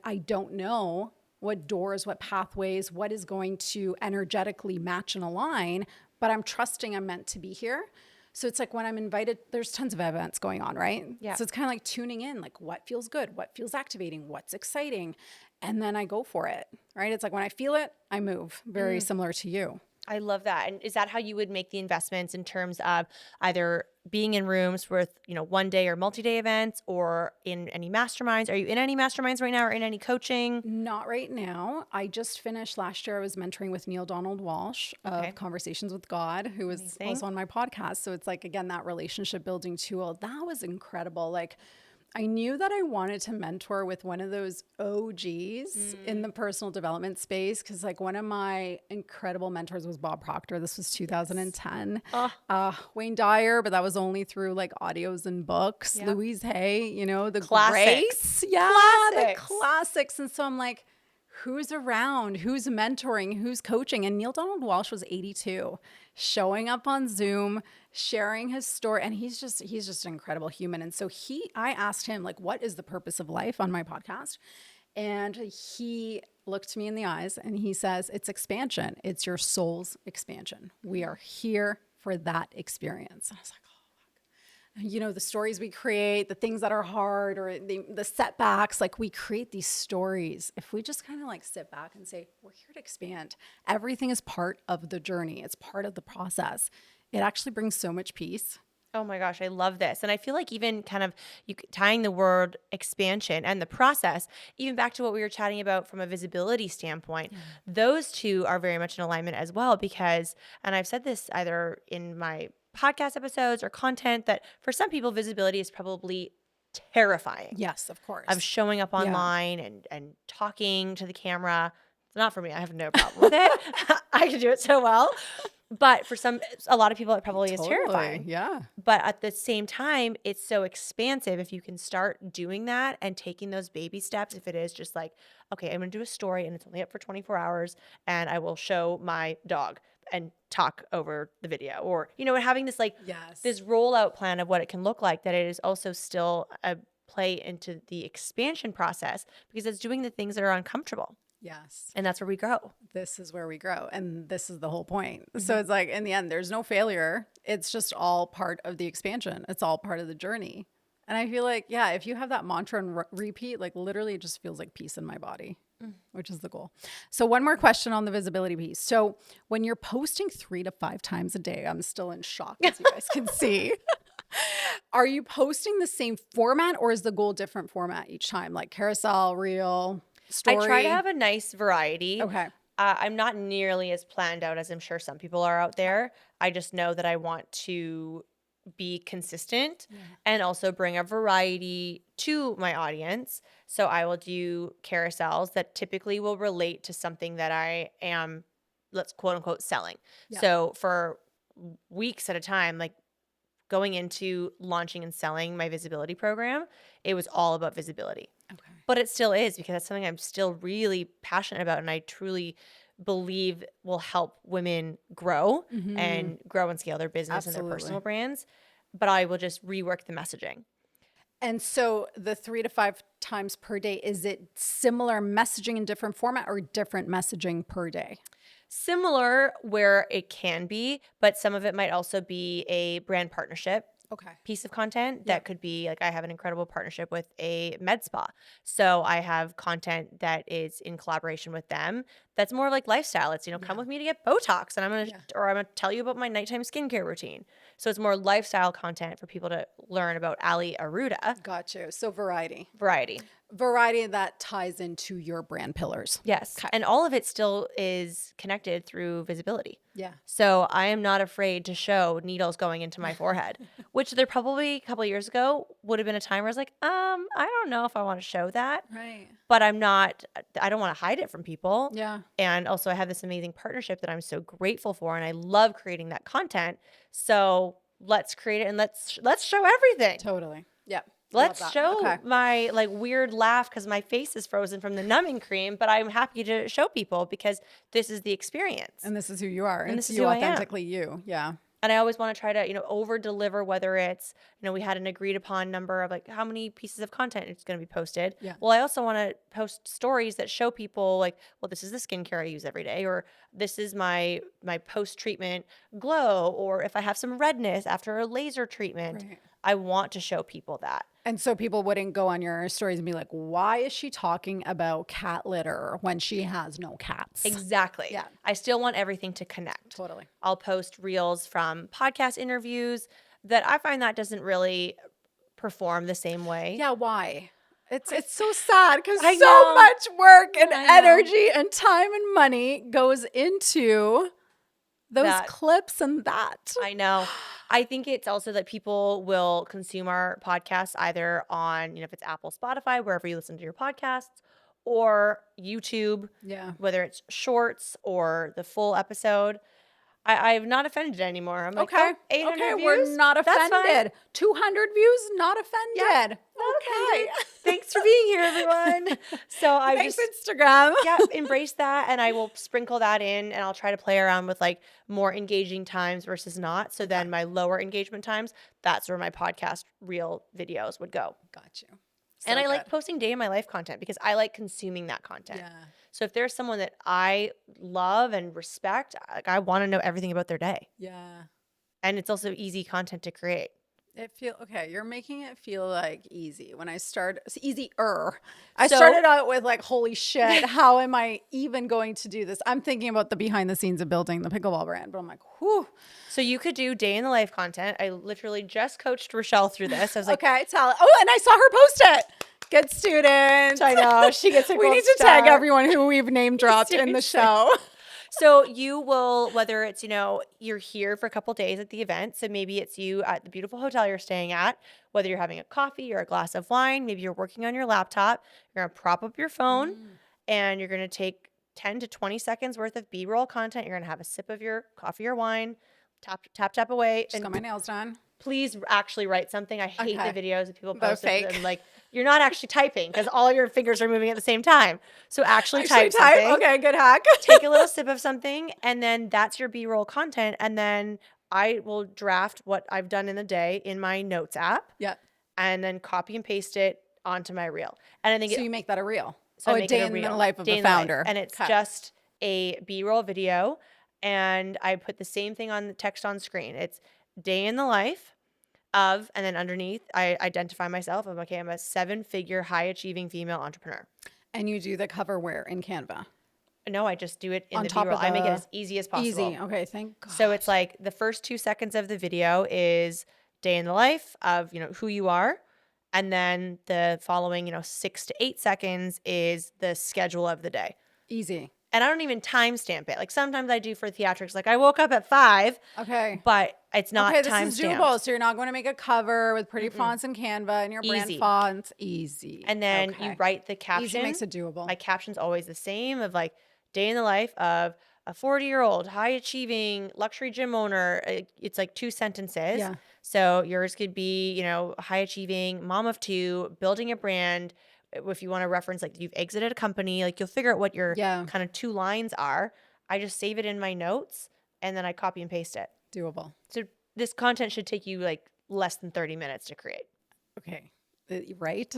I don't know what doors, what pathways, what is going to energetically match and align, but I'm trusting I'm meant to be here. So it's like when I'm invited, there's tons of events going on, right? Yeah. So it's kind of like tuning in, like what feels good, what feels activating, what's exciting. And then I go for it, right? It's like when I feel it, I move, very similar to you. I love that. And is that how you would make the investments in terms of either being in rooms with, one day or multi-day events, or in any masterminds? Are you in any masterminds right now, or in any coaching? Not right now. I just finished last year. I was mentoring with Neil Donald Walsh Okay. of Conversations with God, who was Amazing. also on my podcast. So it's like, again, that relationship building tool. That was incredible. Like, I knew that I wanted to mentor with one of those OGs in the personal development space, because like one of my incredible mentors was Bob Proctor. This was 2010. Wayne Dyer, but that was only through like audios and books. Yep. Louise Hay, the Classics. greats. Yeah, Classics. the classics. And so I'm like, who's around, who's mentoring, who's coaching? And Neil Donald Walsh was 82, showing up on Zoom, sharing his story. And he's just an incredible human. And so I asked him, like, what is the purpose of life on my podcast? And he looked me in the eyes and he says, it's expansion. It's your soul's expansion. We are here for that experience. And I was like, the stories we create, the things that are hard, or the setbacks, like we create these stories. If we just kind of like sit back and say, we're here to expand, everything is part of the journey. It's part of the process. It actually brings so much peace. Oh my gosh, I love this. And I feel like even kind of tying the word expansion and the process, even back to what we were chatting about from a visibility standpoint, those two are very much in alignment as well, because, and I've said this either in my podcast episodes or content, that for some people, visibility is probably terrifying. Yes, of course. Of showing up online and talking to the camera. It's not for me. I have no problem with it. I can do it so well. But for a lot of people, it probably is terrifying. Yeah. But at the same time, it's so expansive if you can start doing that and taking those baby steps. If it is just like, okay, I'm going to do a story and it's only up for 24 hours and I will show my dog and talk over the video, or, having this this rollout plan of what it can look like, that it is also still a play into the expansion process, because it's doing the things that are uncomfortable. Yes. And that's where we grow. This is where we grow. And this is the whole point. So it's like, in the end, there's no failure. It's just all part of the expansion. It's all part of the journey. And I feel like, if you have that mantra and repeat, like literally it just feels like peace in my body, which is the goal. So one more question on the visibility piece. So when you're posting 3 to 5 times a day, I'm still in shock, as you guys can see. Are you posting the same format, or is the goal different format each time? Like carousel, reel, story? I try to have a nice variety. Okay. I'm not nearly as planned out as I'm sure some people are out there. I just know that I want to be consistent and also bring a variety to my audience. So I will do carousels that typically will relate to something that I am, let's quote unquote, selling. Yeah. So for weeks at a time, like going into launching and selling my visibility program, it was all about visibility. Okay. But it still is, because that's something I'm still really passionate about, and I truly believe will help women grow and grow and scale their business and their personal brands. But I will just rework the messaging. And so the 3 to 5 times per day, is it similar messaging in different format, or different messaging per day? Similar where it can be, but some of it might also be a brand partnership piece of content that could be like, I have an incredible partnership with a med spa. So I have content that is in collaboration with them. That's more like lifestyle. It's, come with me to get Botox, and I'm going to tell you about my nighttime skincare routine. So it's more lifestyle content for people to learn about Alli Arruda. Got you. So variety that ties into your brand pillars. Yes. Okay. And all of it still is connected through visibility. Yeah. So I am not afraid to show needles going into my forehead, which there probably a couple of years ago would have been a time where I was like, I don't know if I want to show that. Right. But I don't want to hide it from people. Yeah. And also I have this amazing partnership that I'm so grateful for, and I love creating that content. So let's create it, and let's show everything. Totally. Yeah. Let's show my weird laugh because my face is frozen from the numbing cream, but I'm happy to show people because this is the experience. And this is who you are. And this is you authentically you. Yeah. And I always want to try to, over deliver, whether it's, we had an agreed upon number of like how many pieces of content it's going to be posted. Yeah. Well, I also want to post stories that show people like, well, this is the skincare I use every day, or this is my post-treatment glow, or if I have some redness after a laser treatment, I want to show people that. And so people wouldn't go on your stories and be like, why is she talking about cat litter when she has no cats? Exactly. Yeah. I still want everything to connect. Totally. I'll post reels from podcast interviews that I find that doesn't really perform the same way. Yeah, why? It's so sad because I so know. much work and I know. energy and time and money goes into those That- clips and that. I know. I think it's also that people will consume our podcasts either on, if it's Apple, Spotify, wherever you listen to your podcasts, or YouTube, Yeah. whether it's shorts or the full episode. I'm not offended anymore. I'm like, Okay. 800 okay, views? we're not That's fine. offended. 200 views, not offended. Yeah, not offended. Thanks for being here, everyone. So I Thanks, just Instagram. embrace that, and I will sprinkle that in, and I'll try to play around with like more engaging times versus not. So then my lower engagement times, that's where my podcast reel videos would go. Got you. And I like posting day in my life content because I like consuming that content. Yeah. So if there's someone that I love and respect, I want to know everything about their day. Yeah. And it's also easy content to create. You're making it feel like easy. When I start, it's easier. I So- started out with like, holy shit, how am I even going to do this? I'm thinking about the behind the scenes of building the pickleball brand, but I'm like, whew. So you could do day in the life content. I literally just coached Rochelle through this. I was like, Okay, tell it. Oh, and I saw her post it. Good student. I know, she gets a We gold need to tag star. everyone who we've name dropped in the show. So you will, whether it's, you're here for a couple days at the event. So maybe it's you at the beautiful hotel you're staying at, whether you're having a coffee or a glass of wine, maybe you're working on your laptop, you're going to prop up your phone and you're going to take 10 to 20 seconds worth of B-roll content. You're going to have a sip of your coffee or wine, tap away. Just got my nails done. Please actually write something. I hate Okay. the videos that people They're post. fake. And like, you're not actually typing because all your fingers are moving at the same time. So actually type type. something. Okay, good hack. Take a little sip of something, and then that's your B-roll content. And then I will draft what I've done in the day in my notes app, Yeah. and then copy and paste it onto my reel. And I think So you make that a reel. I a make day it a in reel. the life of Day the in the life. founder. And it's Okay. just a B-roll video, and I put the same thing on the text on screen. It's day in the life of, and then underneath I identify myself. I'm I'm a 7-figure high achieving female entrepreneur. And you do the cover where in Canva? No, I just do it in On the top B-roll. of I make it the- as easy as possible. Easy. Okay, thank God. So it's like the first 2 seconds of the video is day in the life of, who you are. And then the following, 6 to 8 seconds is the schedule of the day. easy. And I don't even timestamp it. Like sometimes I do for theatrics, like I woke up at 5, Okay. but it's not Okay, this is timestamped. doable. So you're not going to make a cover with pretty fonts in Canva and your brand Easy. fonts. Easy. And then Okay. you write the caption. Easy makes it doable. My caption's always the same of like day in the life of a 40-year-old high achieving luxury gym owner. It's like 2 sentences. Yeah. So yours could be, high achieving mom of 2, building a brand. If you want to reference like you've exited a company, like you'll figure out what your Yeah. kind of 2 lines are. I just save it in my notes and then I copy and paste it. doable. So this content should take you like less than 30 minutes to create. Okay. Right?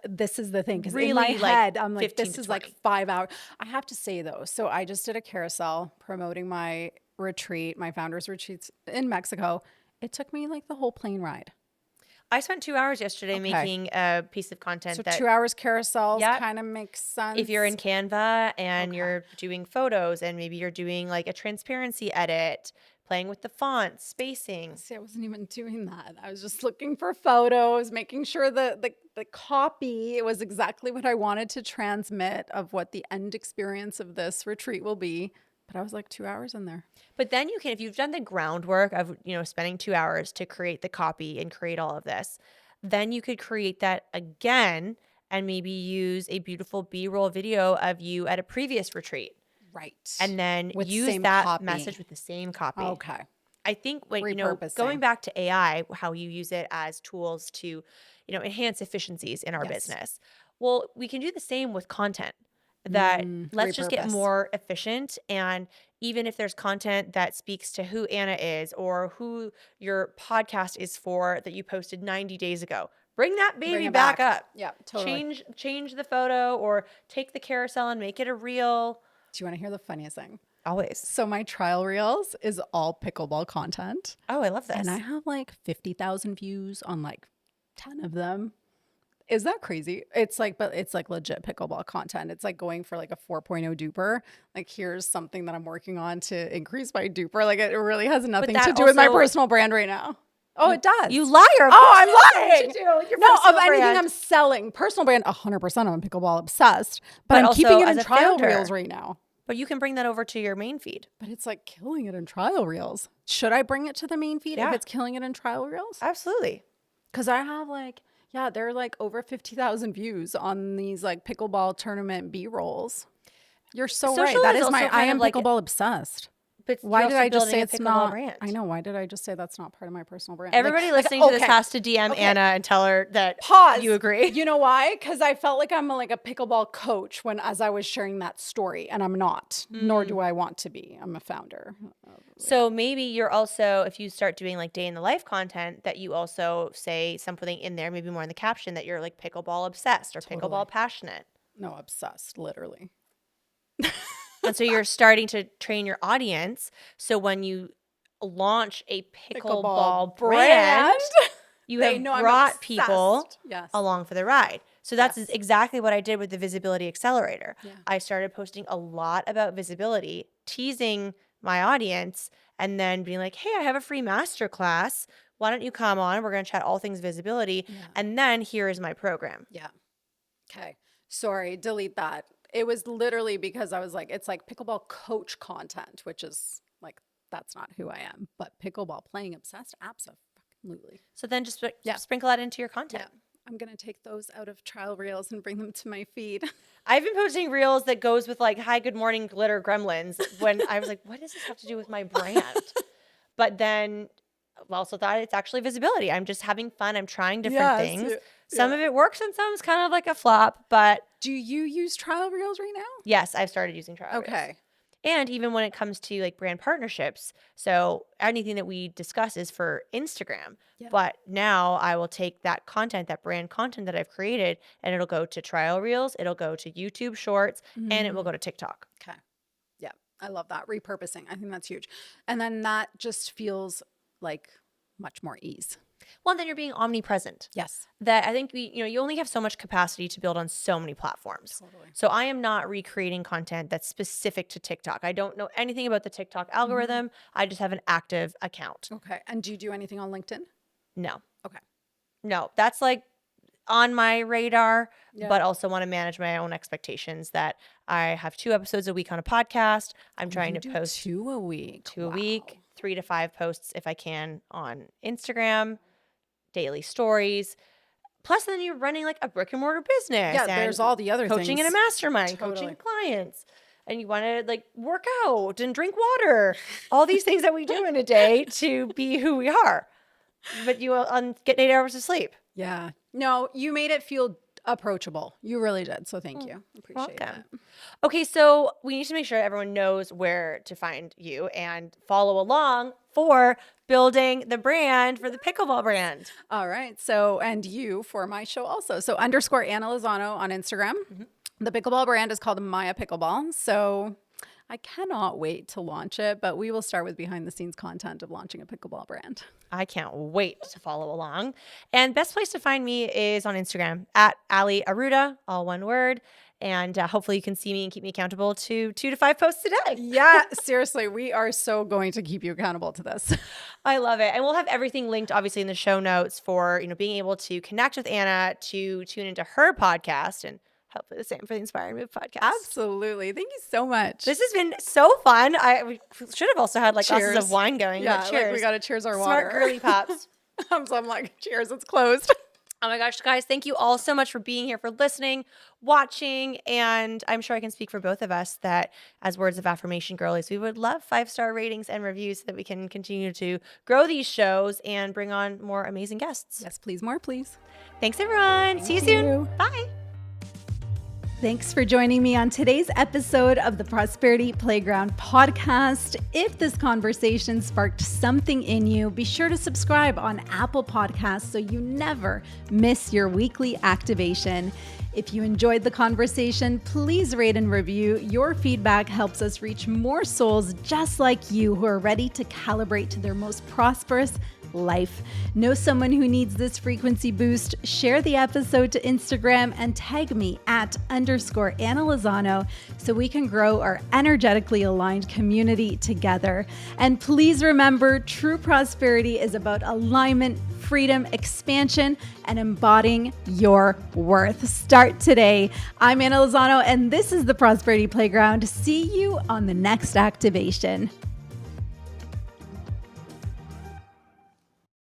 This is the thing. Because in Really, my like, head, I'm like, 15 this to is like 20. 5 hours. I have to say though, so I just did a carousel promoting my retreat, my founders retreats in Mexico. It took me like the whole plane ride. I spent 2 hours yesterday making a piece of content So that 2 hours carousels Yep. kind of makes sense. if you're in Canva and you're doing photos and maybe you're doing like a transparency edit, playing with the font, spacing. See, I wasn't even doing that. I was just looking for photos, making sure the copy was exactly what I wanted to transmit of what the end experience of this retreat will be. But I was like 2 hours in there. But then you can, if you've done the groundwork of, spending 2 hours to create the copy and create all of this, then you could create that again and maybe use a beautiful B-roll video of you at a previous retreat. Right. And then With use same that copy. message with the same copy. Okay. I think when, Repurposing. going back to AI, how you use it as tools to, enhance efficiencies in our Yes. business. Well, we can do the same with content. That let's just get repurpose. more efficient. And even if there's content that speaks to who Anna is or who your podcast is for that you posted 90 days ago, bring that baby Bring it back up. Yeah, totally. Change the photo or take the carousel and make it a reel. Do you want to hear the funniest thing? Always. So my trial reels is all pickleball content. Oh, I love this. And I have like 50,000 views on like 10 of them. Is that crazy? It's like, but it's like legit pickleball content. It's like going for like a 4.0 duper. Like, here's something that I'm working on to increase my duper. Like, it really has nothing to do with my personal brand right now. Oh, it does. You liar. Oh, I'm lying. No, of anything I'm selling. Personal brand, 100%. I'm pickleball obsessed. But I'm also keeping it as in a trial founder. reels right now. But you can bring that over to your main feed. But it's like killing it in trial reels. Should I bring it to the main feed Yeah. if it's killing it in trial reels? Absolutely. Because I have like, yeah, there are like over 50,000 views on these like pickleball tournament B-rolls. You're so right. That is my, I am pickleball obsessed. But why did I just say it's not? Brand. I know. Why did I just say that's not part of my personal brand? Everybody listening to this has to DM Anna and tell her that you agree. You know why? Because I felt like I'm like a pickleball coach as I was sharing that story, and I'm not. Nor do I want to be. I'm a founder. So maybe you're also, if you start doing like day in the life content, that you also say something in there, maybe more in the caption, that you're like pickleball obsessed or pickleball passionate. No, obsessed, literally. And so you're starting to train your audience. So when you launch a pickleball brand, you have brought people along for the ride. So that's exactly what I did with the Visibility Accelerator. Yeah. I started posting a lot about visibility, teasing my audience, and then being like, hey, I have a free masterclass. Why don't you come on? We're going to chat all things visibility. Yeah. And then here is my program. Yeah. Okay. Sorry, delete that. It was literally because I was like, it's like pickleball coach content, which is like, that's not who I am. But pickleball playing obsessed, absolutely. So then just sprinkle that into your content. Yeah. I'm going to take those out of trial reels and bring them to my feed. I've been posting reels that goes with like, hi, good morning, glitter gremlins. When I was like, what does this have to do with my brand? But then I also thought it's actually visibility. I'm just having fun. I'm trying different things. Some of it works and some's kind of like a flop, but. Do you use trial reels right now? Yes, I've started using trial reels. Okay. And even when it comes to like brand partnerships, so anything that we discuss is for Instagram. Yeah. But now I will take that content, that brand content that I've created, and it'll go to trial reels, it'll go to YouTube shorts, and it will go to TikTok. Okay. Yeah. I love that. Repurposing. I think that's huge. And then that just feels like much more ease. Well, then you're being omnipresent. Yes. That I think you only have so much capacity to build on so many platforms. Totally. So I am not recreating content that's specific to TikTok. I don't know anything about the TikTok algorithm. I just have an active account. Okay. And do you do anything on LinkedIn? No. Okay. No, that's like on my radar, but also want to manage my own expectations that I have 2 episodes a week on a podcast. I'm trying to post 2 a week. 2 a week, 3 to 5 posts if I can on Instagram. Daily stories. Plus, then you're running like a brick and mortar business. Yeah, there's all the other coaching things. in a mastermind, coaching clients. And you want to like work out and drink water. All these things that we do in a day to be who we are. But you get 8 hours of sleep. Yeah. No, you made it feel approachable. You really did. So thank you. Appreciate it. Okay, so we need to make sure everyone knows where to find you and follow along for building the brand for the pickleball brand. All right. So, and you for my show also. So _ Anna Lozano on Instagram. The pickleball brand is called Maya Pickleball. So I cannot wait to launch it, but we will start with behind the scenes content of launching a pickleball brand. I can't wait to follow along. And best place to find me is on Instagram at Alli Arruda, all one word. And hopefully you can see me and keep me accountable to 2 to 5 posts a day. Yeah, seriously. We are so going to keep you accountable to this. I love it. And we'll have everything linked, obviously, in the show notes for, being able to connect with Anna, to tune into her podcast, and hopefully the same for the Inspire and Move podcast. Absolutely. Thank you so much. This has been so fun. We should have also had like glasses of wine going. Yeah, cheers. Like we got to cheers our water. Smart girly pops. So I'm like, cheers, it's closed. Oh my gosh, guys, thank you all so much for being here, for listening, watching, and I'm sure I can speak for both of us that as words of affirmation girlies, we would love 5-star ratings and reviews so that we can continue to grow these shows and bring on more amazing guests. Yes, please, more, please. Thanks, everyone. See you soon. Bye. Thanks for joining me on today's episode of the Prosperity Playground podcast. If this conversation sparked something in you, be sure to subscribe on Apple Podcasts so you never miss your weekly activation. If you enjoyed the conversation, please rate and review. Your feedback helps us reach more souls just like you who are ready to calibrate to their most prosperous life. Know someone who needs this frequency boost? Share the episode to Instagram and tag me at _Anna Lozano so we can grow our energetically aligned community together. And please remember, true prosperity is about alignment, freedom, expansion, and embodying your worth. Start today. I'm Anna Lozano, and this is the Prosperity Playground. See you on the next activation.